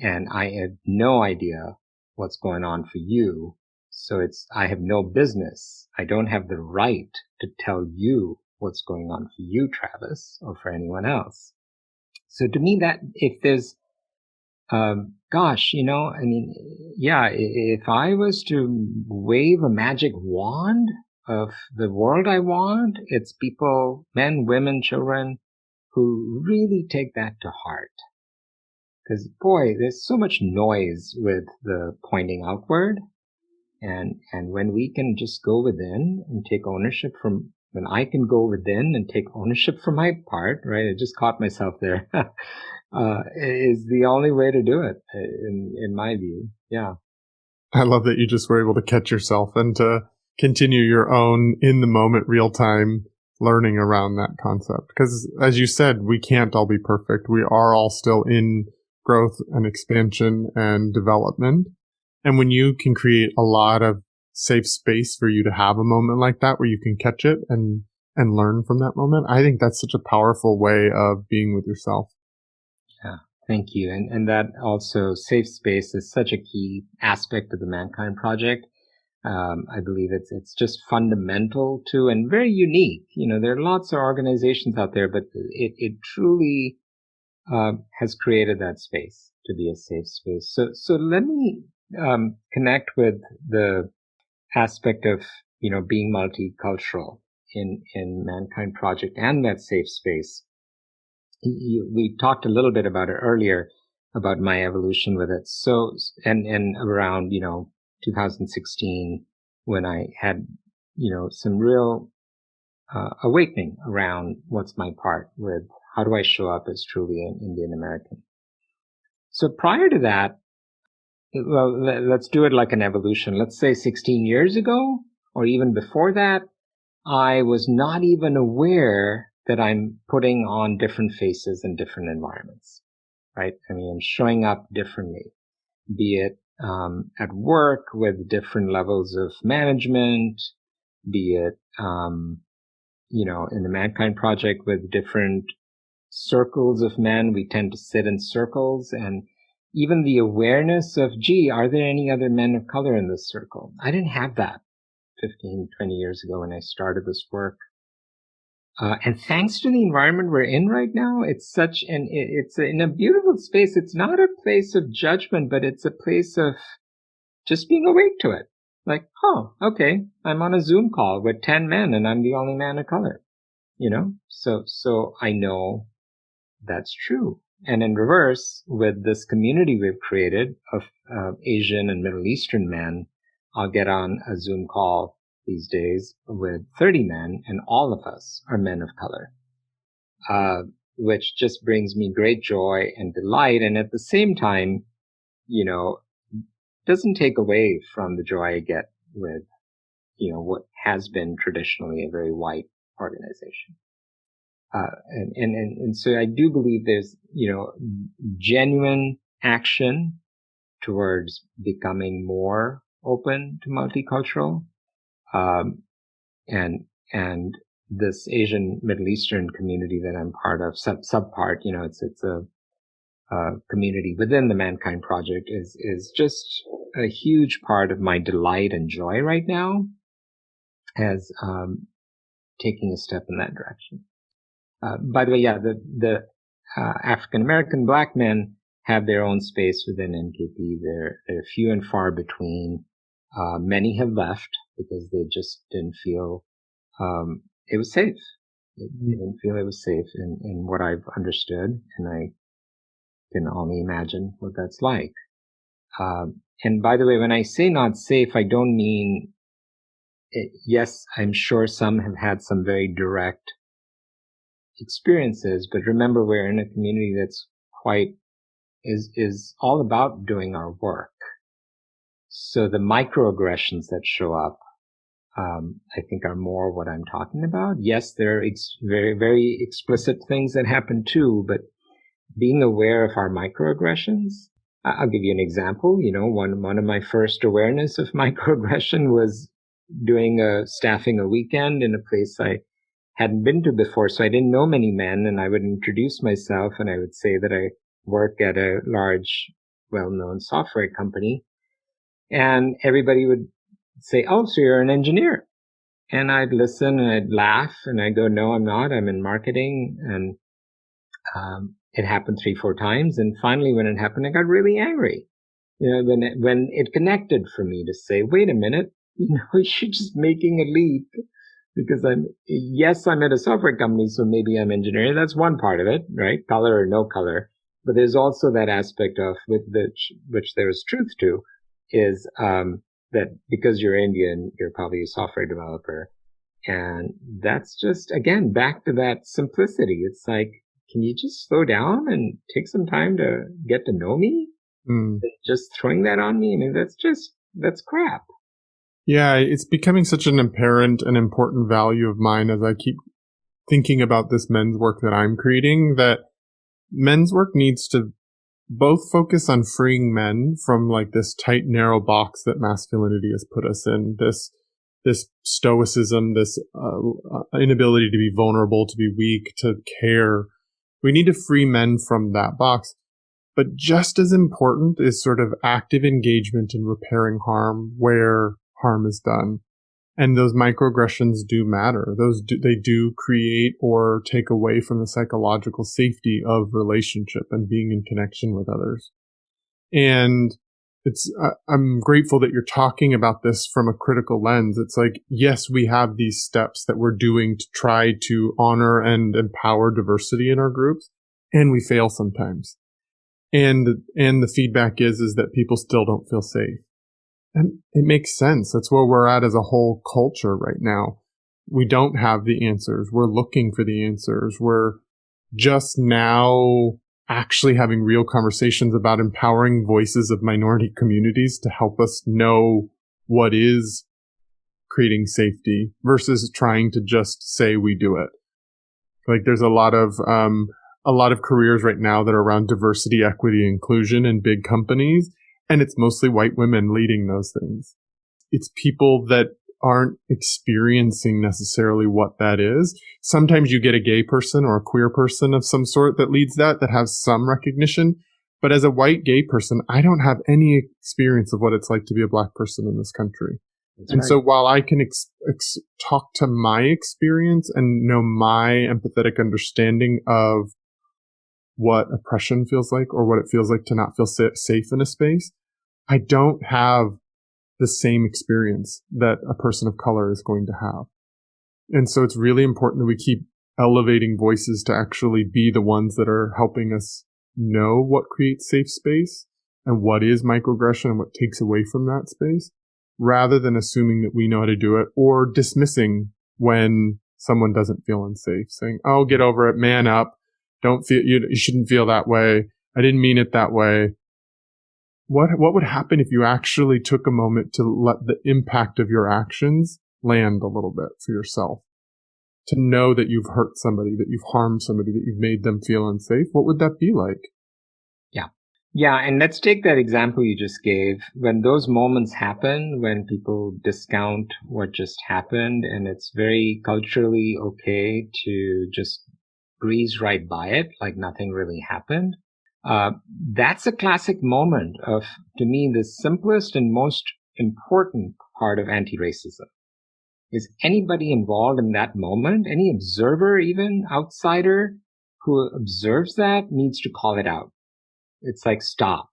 And I have no idea what's going on for you. So I have no business. I don't have the right to tell you what's going on for you, Travis, or for anyone else. So to me, that if there's, gosh, I mean, yeah, if I was to wave a magic wand of the world I want, it's people, men, women, children, who really take that to heart. Because, boy, there's so much noise with the pointing outward. And when we can just go within and take ownership when I can go within and take ownership for my part, right? I just caught myself there, is the only way to do it, in my view. Yeah. I love that you just were able to catch yourself and to continue your own in the moment, real time learning around that concept. Because as you said, we can't all be perfect. We are all still in growth and expansion and development. And when you can create a lot of safe space for you to have a moment like that where you can catch it and learn from that moment, I think that's such a powerful way of being with yourself. Yeah, thank you. And that also, safe space is such a key aspect of the Mankind Project. I believe it's just fundamental to and very unique. There are lots of organizations out there, but it truly has created that space to be a safe space. So let me connect with the aspect of being multicultural in Mankind Project and that safe space. We talked a little bit about it earlier about my evolution with it. So and around 2016 when I had some real awakening around what's my part with how do I show up as truly an Indian American. So prior to that, well, let's do it like an evolution. Let's say 16 years ago, or even before that, I was not even aware that I'm putting on different faces in different environments, right? I mean, I'm showing up differently, be it at work with different levels of management, be it, in the Mankind Project with different circles of men. We tend to sit in circles, and even the awareness of, gee, are there any other men of color in this circle? I didn't have that 15, 20 years ago when I started this work. And thanks to the environment we're in right now, it's in a beautiful space. It's not a place of judgment, but it's a place of just being awake to it. Like, oh, okay, I'm on a Zoom call with 10 men and I'm the only man of color, So I know that's true. And in reverse, with this community we've created of Asian and Middle Eastern men, I'll get on a Zoom call these days with 30 men, and all of us are men of color, which just brings me great joy and delight. And at the same time, doesn't take away from the joy I get with, what has been traditionally a very white organization. And so I do believe there's, genuine action towards becoming more open to multicultural. And this Asian Middle Eastern community that I'm part of, subpart, it's a community within the Mankind Project is just a huge part of my delight and joy right now as, taking a step in that direction. By the way, yeah, the African American Black men have their own space within NKP. They're few and far between. Many have left because they just didn't feel it was safe. They didn't feel it was safe in what I've understood, and I can only imagine what that's like. And by the way, when I say not safe, I don't mean yes, I'm sure some have had some very direct experiences, but remember, we're in a community that's is all about doing our work. So the microaggressions that show up, I think are more what I'm talking about. Yes, there are very, very explicit things that happen too, but being aware of our microaggressions. I'll give you an example. One of my first awareness of microaggression was staffing a weekend in a place I hadn't been to before. So I didn't know many men, and I would introduce myself and I would say that I work at a large, well-known software company. And everybody would say, "Oh, so you're an engineer?" And I'd listen and I'd laugh and I'd go, "No, I'm not. I'm in marketing." And it happened 3, 4 times. And finally, when it happened, I got really angry. When it connected for me to say, "Wait a minute, you're just making a leap." Because I'm at a software company, so maybe I'm engineering. That's one part of it, right? Color or no color. But there's also that aspect of which there is truth to, is that because you're Indian, you're probably a software developer. And that's just, again, back to that simplicity. It's like, can you just slow down and take some time to get to know me? Mm. Just throwing that on me, I mean, that's crap. Yeah, it's becoming such an apparent and important value of mine as I keep thinking about this men's work that I'm creating, that men's work needs to both focus on freeing men from like this tight, narrow box that masculinity has put us in, this stoicism, this inability to be vulnerable, to be weak, to care. We need to free men from that box. But just as important is sort of active engagement in repairing harm where harm is done. And those microaggressions do matter. They do create or take away from the psychological safety of relationship and being in connection with others. And I'm grateful that you're talking about this from a critical lens. It's like, yes, we have these steps that we're doing to try to honor and empower diversity in our groups, and we fail sometimes. And the feedback is that people still don't feel safe. And it makes sense. That's where we're at as a whole culture right now. We don't have the answers. We're looking for the answers. We're just now actually having real conversations about empowering voices of minority communities to help us know what is creating safety versus trying to just say we do it. Like there's a lot of careers right now that are around diversity, equity, inclusion in big companies. And it's mostly white women leading those things. It's people that aren't experiencing necessarily what that is. Sometimes you get a gay person or a queer person of some sort that leads that has some recognition. But as a white gay person, I don't have any experience of what it's like to be a black person in this country. That's and right. So while I can talk to my experience and know my empathetic understanding of what oppression feels like or what it feels like to not feel safe in a space, I don't have the same experience that a person of color is going to have. And so it's really important that we keep elevating voices to actually be the ones that are helping us know what creates safe space and what is microaggression and what takes away from that space, rather than assuming that we know how to do it or dismissing when someone doesn't feel unsafe, saying, "Oh, get over it, man up. Don't feel you shouldn't feel that way. I didn't mean it that way." What would happen if you actually took a moment to let the impact of your actions land a little bit for yourself? To know that you've hurt somebody, that you've harmed somebody, that you've made them feel unsafe. What would that be like? Yeah. And let's take that example you just gave. When those moments happen, when people discount what just happened, and it's very culturally okay to just breeze right by it like nothing really happened. That's a classic moment of, to me, the simplest and most important part of anti-racism. Is anybody involved in that moment, any observer, even outsider who observes that, needs to call it out. It's like, stop.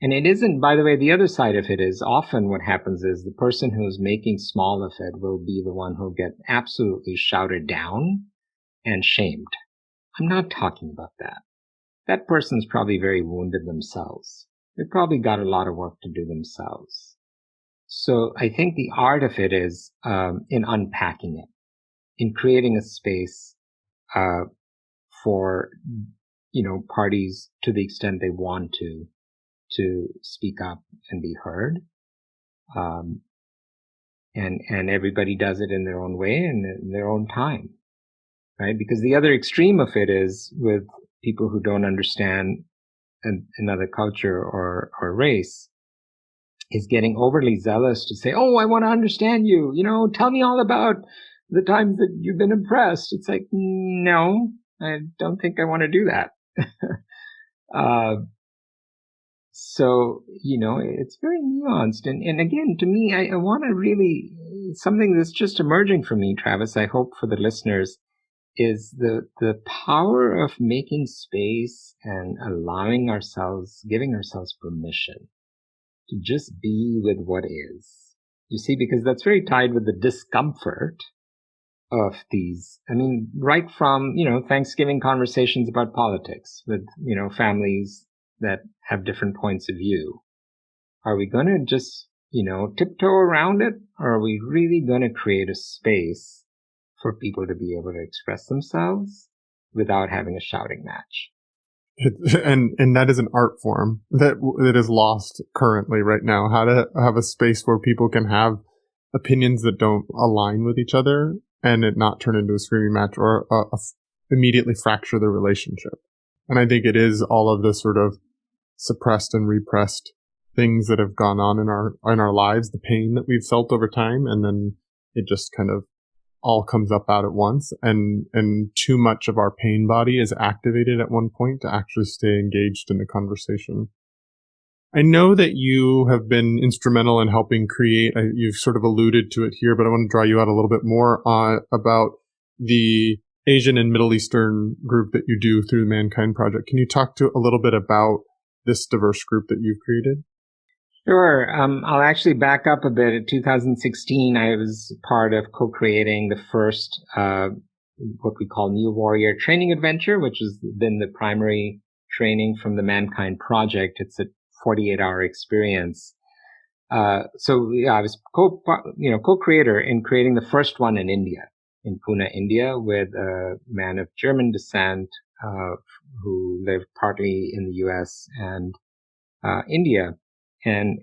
And it isn't, by the way, the other side of it is often what happens is the person who's making small of it will be the one who'll get absolutely shouted down and shamed. I'm not talking about that. That person's probably very wounded themselves. They've probably got a lot of work to do themselves. So I think the art of it is in unpacking it, in creating a space for, parties, to the extent they want to speak up and be heard. And everybody does it in their own way and in their own time, right? Because the other extreme of it is with people who don't understand another culture or race, is getting overly zealous to say, "Oh, I want to understand you. Tell me all about the times that you've been oppressed." It's like, no, I don't think I want to do that. So, it's very nuanced. And again, to me, I want to really, something that's just emerging for me, Travis, I hope for the listeners, is the power of making space and allowing ourselves, giving ourselves permission to just be with what is. You see, because that's very tied with the discomfort of these. I mean, right from, Thanksgiving conversations about politics with, families that have different points of view. Are we going to just, tiptoe around it? Or are we really going to create a space for people to be able to express themselves without having a shouting match? And that is an art form that is lost currently right now. How to have a space where people can have opinions that don't align with each other and it not turn into a screaming match or immediately fracture the relationship. And I think it is all of the sort of suppressed and repressed things that have gone on in our lives, the pain that we've felt over time, and then it just kind of all comes up out at once, and too much of our pain body is activated at one point to actually stay engaged in the conversation. I know that you have been instrumental in helping create, you've sort of alluded to it here, but I want to draw you out a little bit more about the Asian and Middle Eastern group that you do through the Mankind Project. Can you talk to a little bit about this diverse group that you've created? Sure. I'll actually back up a bit. In 2016, I was part of co-creating the first, what we call New Warrior Training Adventure, which has been the primary training from the Mankind Project. It's a 48-hour experience. So yeah, I was co-creator in creating the first one in India, in Pune, India, with a man of German descent, who lived partly in the US and, India. And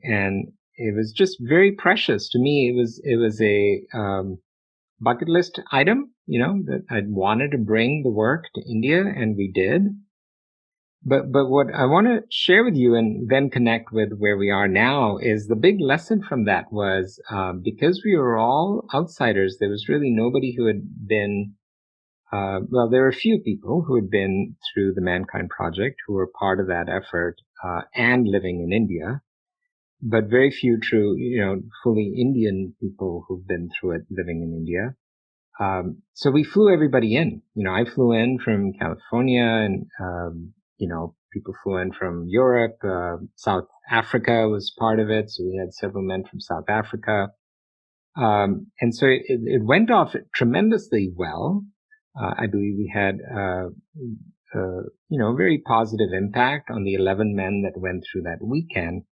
it was just very precious to me. It was a, bucket list item, that I'd wanted to bring the work to India, and we did. But what I want to share with you and then connect with where we are now is the big lesson from that was, because we were all outsiders, there was really nobody who had been, there were a few people who had been through the Mankind Project who were part of that effort, and living in India, but very few true, fully Indian people who've been through it living in India. So we flew everybody in. I flew in from California, and, people flew in from Europe. South Africa was part of it. So we had several men from South Africa. And so it went off tremendously well. I believe we had, very positive impact on the 11 men that went through that weekend.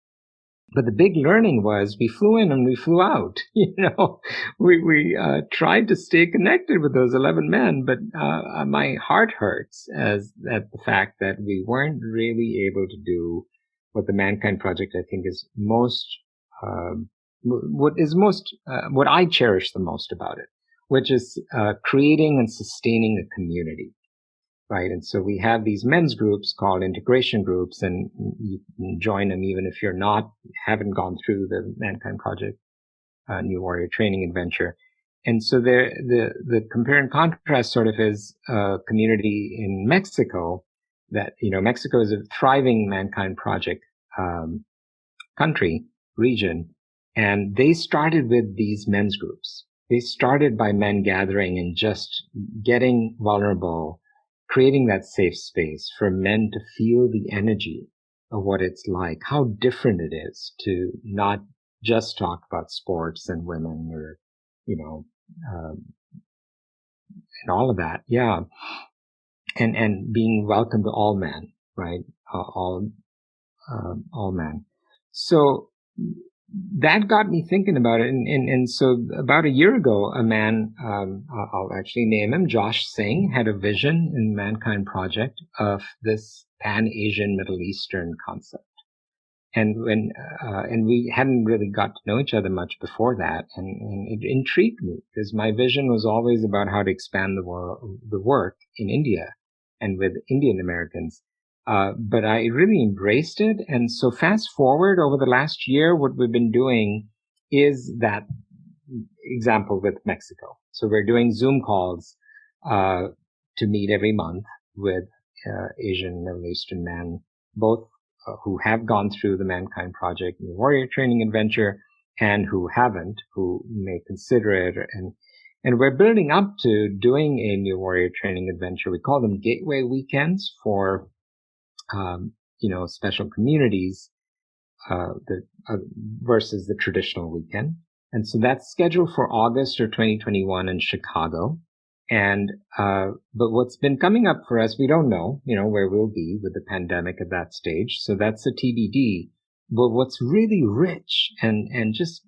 But the big learning was we flew in and we flew out. We tried to stay connected with those 11 men, but my heart hurts at the fact that we weren't really able to do what the Mankind Project, I think, is most, what I cherish the most about it, which is creating and sustaining a community. Right. And so we have these men's groups called integration groups, and you can join them even if haven't gone through the Mankind Project, New Warrior Training Adventure. And so the compare and contrast sort of is a community in Mexico that, Mexico is a thriving Mankind Project, region. And they started with these men's groups. They started by men gathering and just getting vulnerable, creating that safe space for men to feel the energy of what it's like, how different it is to not just talk about sports and women or, and all of that. Yeah. And being welcome to all men, right? All men. So that got me thinking about it. And so about a year ago, a man, I'll actually name him, Josh Singh, had a vision in Mankind Project of this Pan-Asian Middle Eastern concept. And we hadn't really got to know each other much before that. And it intrigued me because my vision was always about how to expand the work in India and with Indian Americans. But I really embraced it. And so fast forward over the last year, what we've been doing is that example with Mexico. So we're doing Zoom calls, to meet every month with, Asian, Middle Eastern men, both, who have gone through the Mankind Project New Warrior Training Adventure and who haven't, who may consider it. And we're building up to doing a New Warrior Training Adventure. We call them Gateway Weekends for, special communities, versus the traditional weekend. And so that's scheduled for August or 2021 in Chicago. And, but what's been coming up for us, we don't know, where we'll be with the pandemic at that stage. So that's a TBD. But what's really rich and just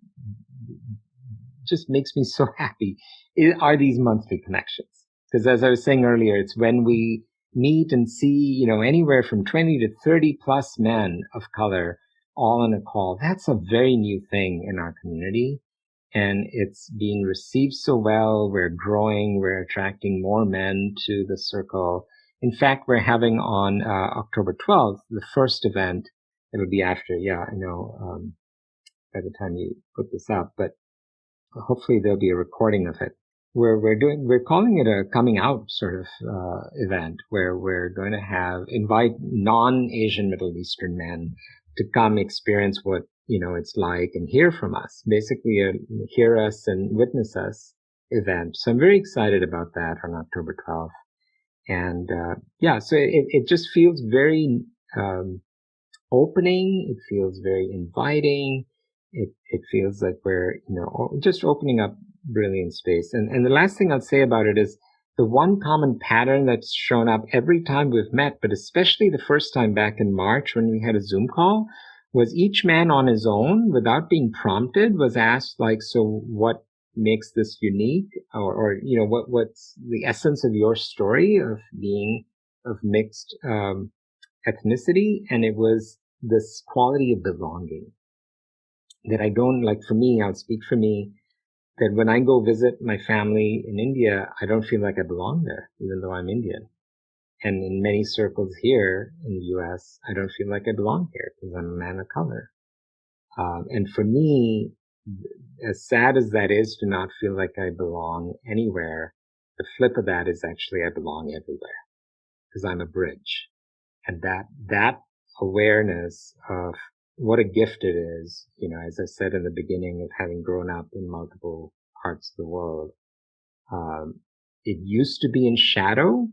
makes me so happy are these monthly connections. Because as I was saying earlier, it's when we meet and see, anywhere from 20 to 30 plus men of color all on a call. That's a very new thing in our community. And it's being received so well. We're growing. We're attracting more men to the circle. In fact, we're having on October 12th, the first event. It'll be after, I know, by the time you put this up, but hopefully there'll be a recording of it. We're calling it a coming out sort of event where we're going to invite non-Asian Middle Eastern men to come experience what it's like and hear from us, basically hear us and witness us event. So I'm very excited about that on October 12th. And, so it just feels very, opening. It feels very inviting. It feels like we're, just opening up brilliant space. And the last thing I'll say about it is the one common pattern that's shown up every time we've met, but especially the first time back in March when we had a Zoom call, was each man on his own, without being prompted, was asked, so what makes this unique? Or what's the essence of your story of being of mixed ethnicity? And it was this quality of belonging that I don't, for me, I'll speak for me, that when I go visit my family in India, I don't feel like I belong there, even though I'm Indian. And in many circles here in the U.S., I don't feel like I belong here because I'm a man of color. And for me, as sad as that is to not feel like I belong anywhere, the flip of that is actually I belong everywhere because I'm a bridge. And that awareness of what a gift it is, as I said in the beginning of having grown up in multiple parts of the world, it used to be in shadow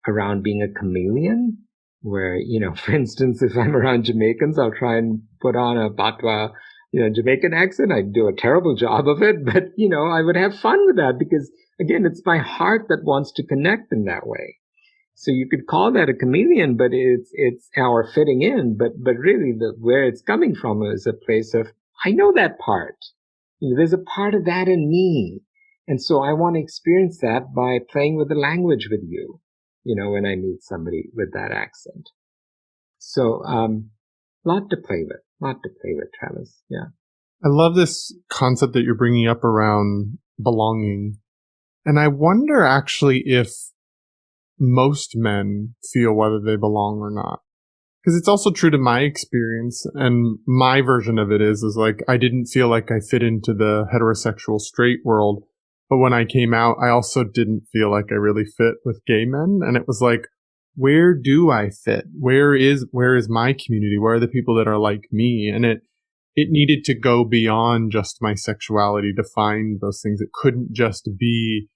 around being a chameleon, where, for instance, if I'm around Jamaicans, I'll try and put on a Patwa, Jamaican accent. I do a terrible job of it, but, I would have fun with that because, again, it's my heart that wants to connect in that way. So you could call that a chameleon, but it's our fitting in, but really where it's coming from is a place of, I know that part. There's a part of that in me. And so I want to experience that by playing with the language with you, when I meet somebody with that accent. So, lot to play with, Travis. Yeah. I love this concept that you're bringing up around belonging. And I wonder actually if most men feel whether they belong or not. Because it's also true to my experience, and my version of it is I didn't feel like I fit into the heterosexual straight world. But when I came out, I also didn't feel like I really fit with gay men. And it was where do I fit? Where is my community? Where are the people that are like me? And it needed to go beyond just my sexuality to find those things. It couldn't just be,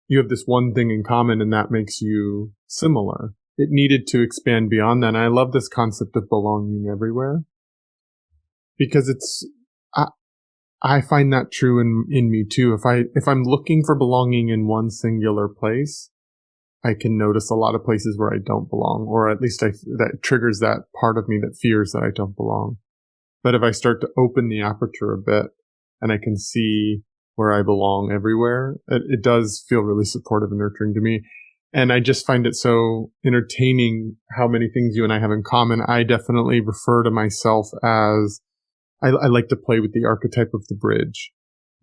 you have this one thing in common and that makes you similar. It needed to expand beyond that. And I love this concept of belonging everywhere because I find that true in me too. If I'm looking for belonging in one singular place, I can notice a lot of places where I don't belong, or at least that triggers that part of me that fears that I don't belong. But if I start to open the aperture a bit and I can see where I belong everywhere, it does feel really supportive and nurturing to me. And I just find it so entertaining how many things you and I have in common. I definitely refer to myself as I like to play with the archetype of the bridge,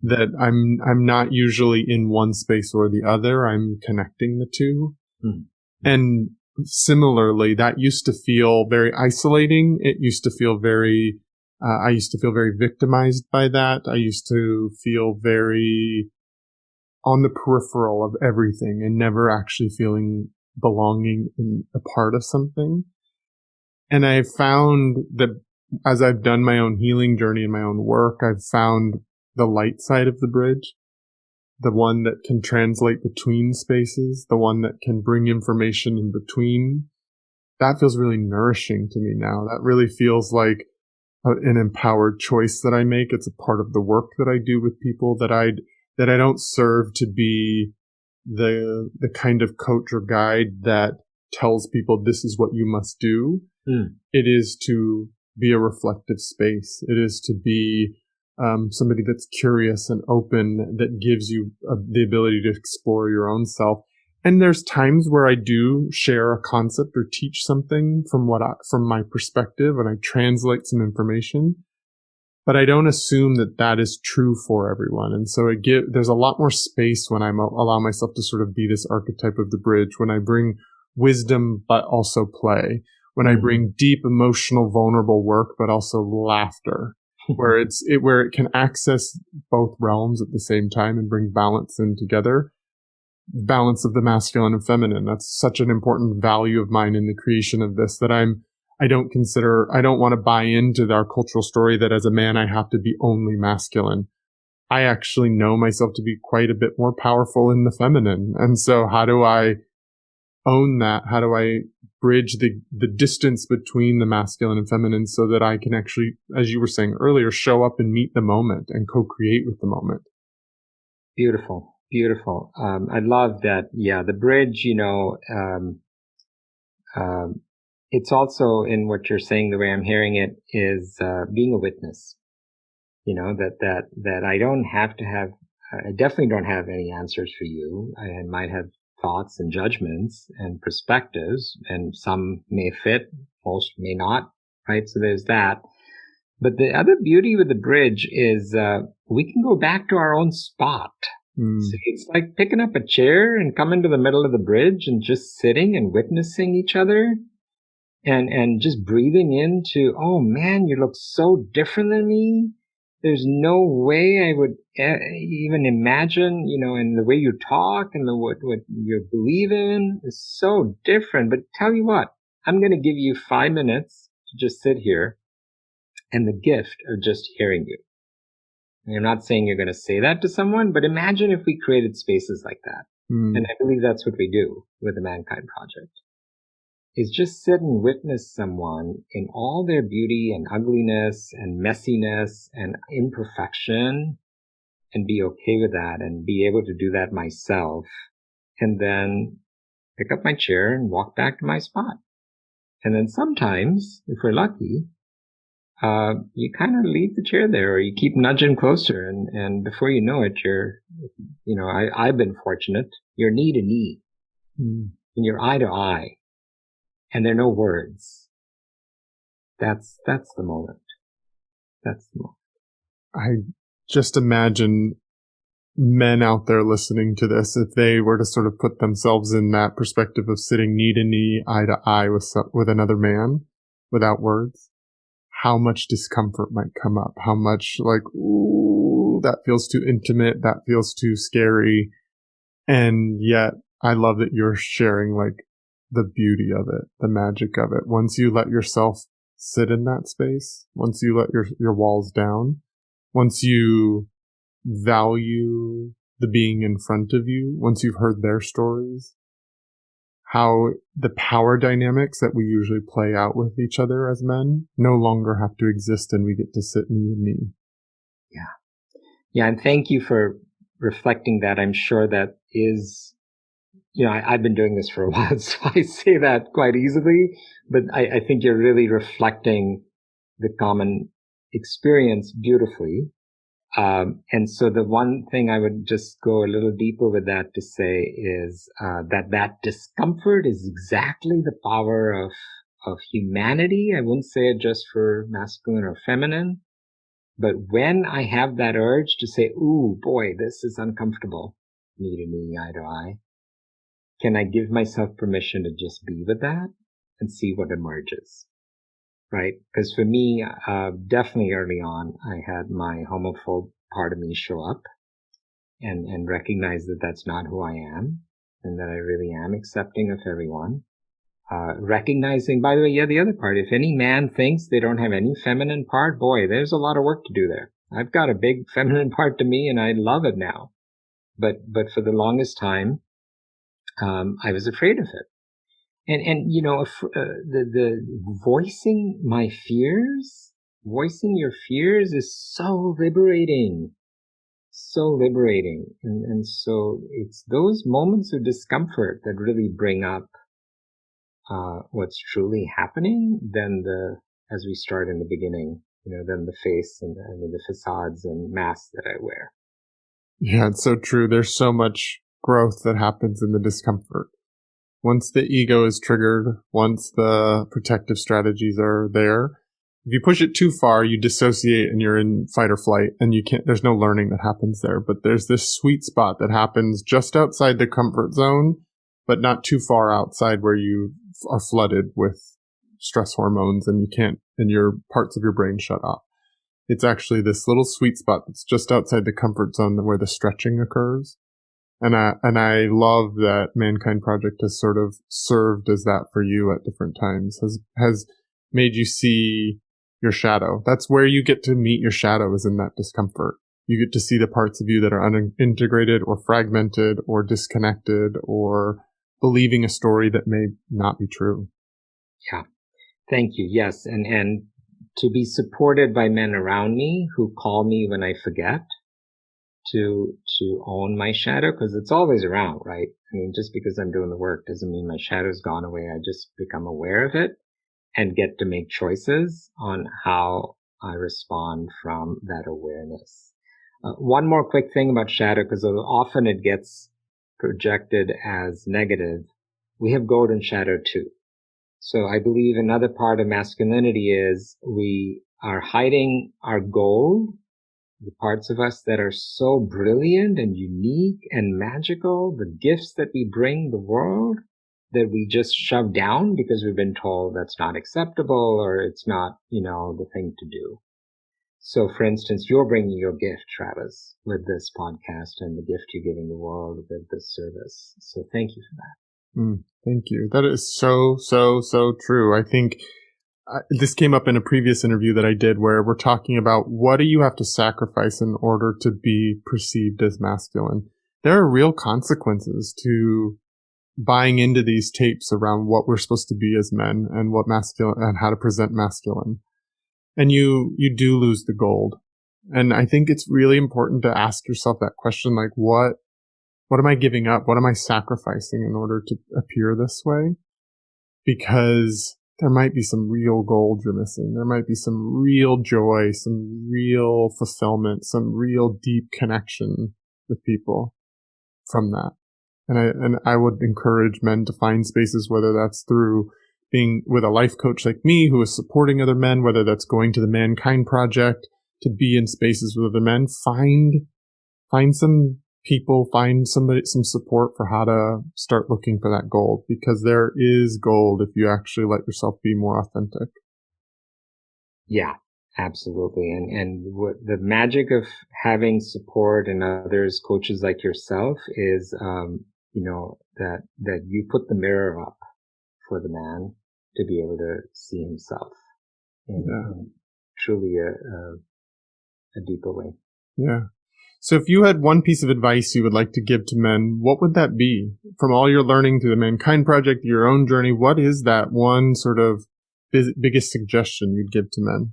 that I'm not usually in one space or the other. I'm connecting the two. Mm. And similarly, that used to feel very isolating. It used to feel I used to feel very victimized by that. I used to feel very on the peripheral of everything and never actually feeling belonging in a part of something. And I found that as I've done my own healing journey and my own work, I've found the light side of the bridge, the one that can translate between spaces, the one that can bring information in between. That feels really nourishing to me now. That really feels like an empowered choice that I make. It's a part of the work that I do with people, that I don't serve to be the kind of coach or guide that tells people this is what you must do. It is to be a reflective space. It is to be somebody that's curious and open, that gives you the ability to explore your own self. And there's times where I do share a concept or teach something from my perspective, and I translate some information, but I don't assume that is true for everyone. And so there's a lot more space when I allow myself to sort of be this archetype of the bridge, when I bring wisdom, but also play, when I bring deep, emotional, vulnerable work, but also laughter, where it can access both realms at the same time and bring balance in together. Balance of the masculine and feminine. That's such an important value of mine in the creation of this, that I don't want to buy into our cultural story that as a man I have to be only masculine. I actually know myself to be quite a bit more powerful in the feminine. And so how do I own that? How do I bridge the distance between the masculine and feminine so that I can actually, as you were saying earlier, show up and meet the moment and co-create with the moment? Beautiful. Beautiful. I love that. Yeah, the bridge, it's also in what you're saying, the way I'm hearing it is, being a witness, that I don't have to have, I definitely don't have any answers for you. I might have thoughts and judgments and perspectives, and some may fit, most may not, right? So there's that. But the other beauty with the bridge is, we can go back to our own spot. So it's like picking up a chair and coming to the middle of the bridge and just sitting and witnessing each other, and just breathing into, oh man, you look so different than me. There's no way I would even imagine, and the way you talk and what you believe in is so different. But tell you what, I'm going to give you 5 minutes to just sit here, and the gift of just hearing you. I'm not saying you're going to say that to someone, but imagine if we created spaces like that. And I believe that's what we do with the Mankind Project, is just sit and witness someone in all their beauty and ugliness and messiness and imperfection, and be okay with that and be able to do that myself, and then pick up my chair and walk back to my spot. And then sometimes, if we're lucky, you kind of leave the chair there, or you keep nudging closer, and before you know it, I've been fortunate. You're knee to knee, and you're eye to eye, and there are no words. That's the moment. That's the moment. I just imagine men out there listening to this, if they were to sort of put themselves in that perspective of sitting knee to knee, eye to eye with another man without words, how much discomfort might come up, how much like, ooh, that feels too intimate, that feels too scary. And yet I love that you're sharing like the beauty of it, the magic of it. Once you let yourself sit in that space, once you let your walls down, once you value the being in front of you, once you've heard their stories, how the power dynamics that we usually play out with each other as men no longer have to exist, and we get to sit knee to knee. Yeah. And thank you for reflecting that. I'm sure that is, I've been doing this for a while, so I say that quite easily, but I think you're really reflecting the common experience beautifully. And so the one thing I would just go a little deeper with that to say is, that discomfort is exactly the power of humanity. I wouldn't say it just for masculine or feminine, but when I have that urge to say, ooh, boy, this is uncomfortable, knee to knee, eye to eye, can I give myself permission to just be with that and see what emerges? Right? Because for me, definitely early on, I had my homophobe part of me show up and recognize that that's not who I am, and that I really am accepting of everyone. recognizing, by the way, the other part, if any man thinks they don't have any feminine part, boy, there's a lot of work to do there. I've got a big feminine part to me and I love it now. But for the longest time, I was afraid of it. And the voicing my fears, voicing your fears is so liberating. So liberating. And so it's those moments of discomfort that really bring up what's truly happening than as we start in the beginning, than the face and the facades and masks that I wear. Yeah, it's so true. There's so much growth that happens in the discomfort. Once the ego is triggered, once the protective strategies are there, if you push it too far, you dissociate and you're in fight or flight, and there's no learning that happens there. But there's this sweet spot that happens just outside the comfort zone, but not too far outside where you are flooded with stress hormones and your parts of your brain shut off. It's actually this little sweet spot that's just outside the comfort zone where the stretching occurs. And I love that Mankind Project has sort of served as that for you at different times, has made you see your shadow. That's where you get to meet your shadow, is in that discomfort. You get to see the parts of you that are unintegrated or fragmented or disconnected or believing a story that may not be true. Yeah. Thank you. Yes. And to be supported by men around me who call me when I forget, to own my shadow, because it's always around, right? I mean, just because I'm doing the work doesn't mean my shadow's gone away. I just become aware of it and get to make choices on how I respond from that awareness. One more quick thing about shadow, because often it gets projected as negative. We have golden shadow too. So I believe another part of masculinity is we are hiding our gold, the parts of us that are so brilliant and unique and magical, the gifts that we bring the world, that we just shove down because we've been told that's not acceptable or it's not, the thing to do. So, for instance, you're bringing your gift, Travis, with this podcast and the gift you're giving the world with this service. So thank you for that. Thank you. That is so, so, so true. I think this came up in a previous interview that I did where we're talking about what do you have to sacrifice in order to be perceived as masculine. There are real consequences to buying into these tapes around what we're supposed to be as men and what masculine and how to present masculine. And you do lose the gold. And I think it's really important to ask yourself that question, like, what am I giving up? What am I sacrificing in order to appear this way? Because there might be some real gold you're missing. There might be some real joy, some real fulfillment, some real deep connection with people from that. And I would encourage men to find spaces, whether that's through being with a life coach like me who is supporting other men, whether that's going to the Mankind Project to be in spaces with other men. Find some people, find somebody, some support for how to start looking for that gold, because there is gold if you actually let yourself be more authentic. Yeah, absolutely. And what the magic of having support and others, coaches like yourself, is, that you put the mirror up for the man to be able to see himself in truly a deeper way. Yeah. So if you had one piece of advice you would like to give to men, what would that be? From all your learning through the Mankind Project, your own journey, what is that one sort of biggest suggestion you'd give to men?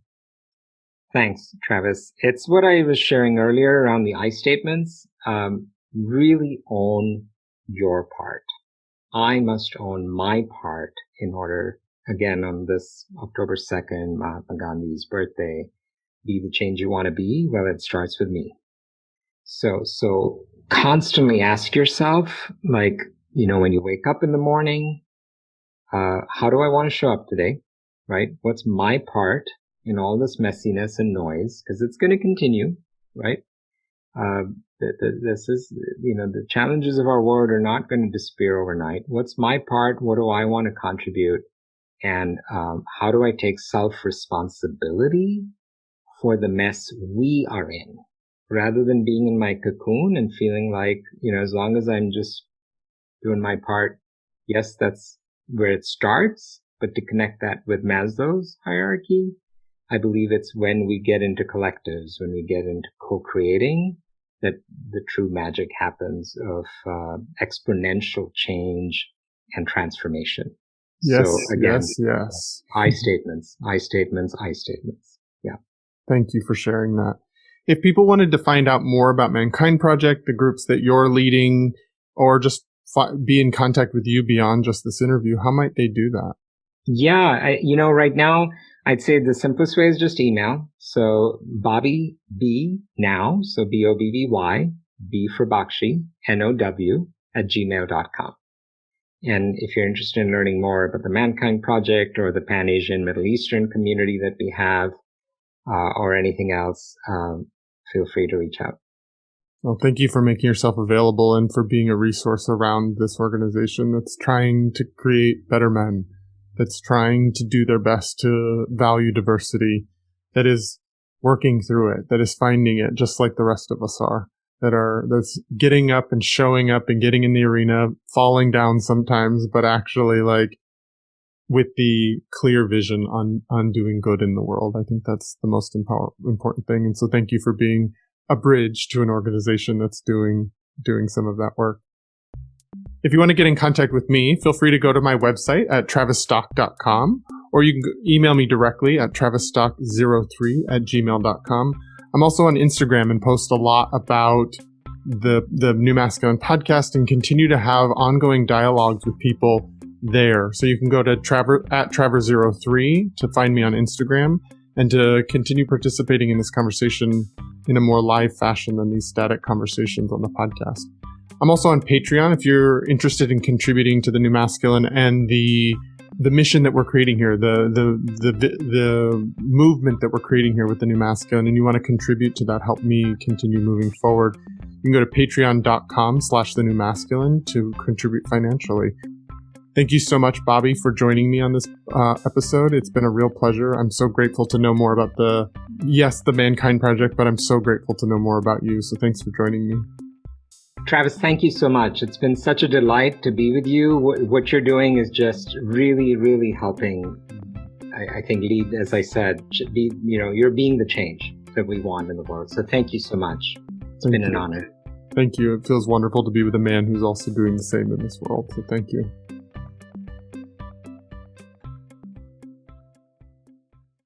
Thanks, Travis. It's what I was sharing earlier around the I statements. Really own your part. I must own my part in order, again, on this October 2nd, Mahatma Gandhi's birthday, be the change you want to be. Well, it starts with me. So constantly ask yourself, like, when you wake up in the morning, how do I want to show up today? Right? What's my part in all this messiness and noise? Because it's going to continue, right? This is, the challenges of our world are not going to disappear overnight. What's my part? What do I want to contribute? And how do I take self-responsibility for the mess we are in? Rather than being in my cocoon and feeling like, as long as I'm just doing my part, yes, that's where it starts, but to connect that with Maslow's hierarchy, I believe it's when we get into collectives, when we get into co-creating, that the true magic happens of exponential change and transformation. Yes, So again, yes. I statements, I statements, I statements. Yeah. Thank you for sharing that. If people wanted to find out more about Mankind Project, the groups that you're leading, or just be in contact with you beyond just this interview, how might they do that? Yeah, right now, I'd say the simplest way is just email. So Bobby B now, so BOBBY, B for Bakshi, NOW @gmail.com. And if you're interested in learning more about the Mankind Project or the Pan-Asian Middle Eastern community that we have, or anything else, feel free to reach out. Well, thank you for making yourself available and for being a resource around this organization that's trying to create better men, that's trying to do their best to value diversity, that is working through it, that is finding it just like the rest of us are, that's getting up and showing up and getting in the arena, falling down sometimes, but actually like with the clear vision on doing good in the world. I think that's the most important thing. And so thank you for being a bridge to an organization that's doing some of that work. If you want to get in contact with me, feel free to go to my website at travisstock.com, or you can email me directly at travisstock03@gmail.com. I'm also on Instagram and post a lot about the New Masculine podcast and continue to have ongoing dialogues with people there. So you can go to at Traver03 to find me on Instagram and to continue participating in this conversation in a more live fashion than these static conversations on the podcast. I'm also on Patreon if you're interested in contributing to the New Masculine and the mission that we're creating here, the movement that we're creating here with the New Masculine, and you want to contribute to that, help me continue moving forward. You can go to patreon.com/thenewmasculine to contribute financially. Thank you so much, Bobby, for joining me on this episode. It's been a real pleasure. I'm so grateful to know more about the Mankind Project, but I'm so grateful to know more about you. So thanks for joining me. Travis, thank you so much. It's been such a delight to be with you. What you're doing is just really, really helping, I think, lead, as I said, you're being the change that we want in the world. So thank you so much. It's been an honor. Thank you. It feels wonderful to be with a man who's also doing the same in this world. So thank you.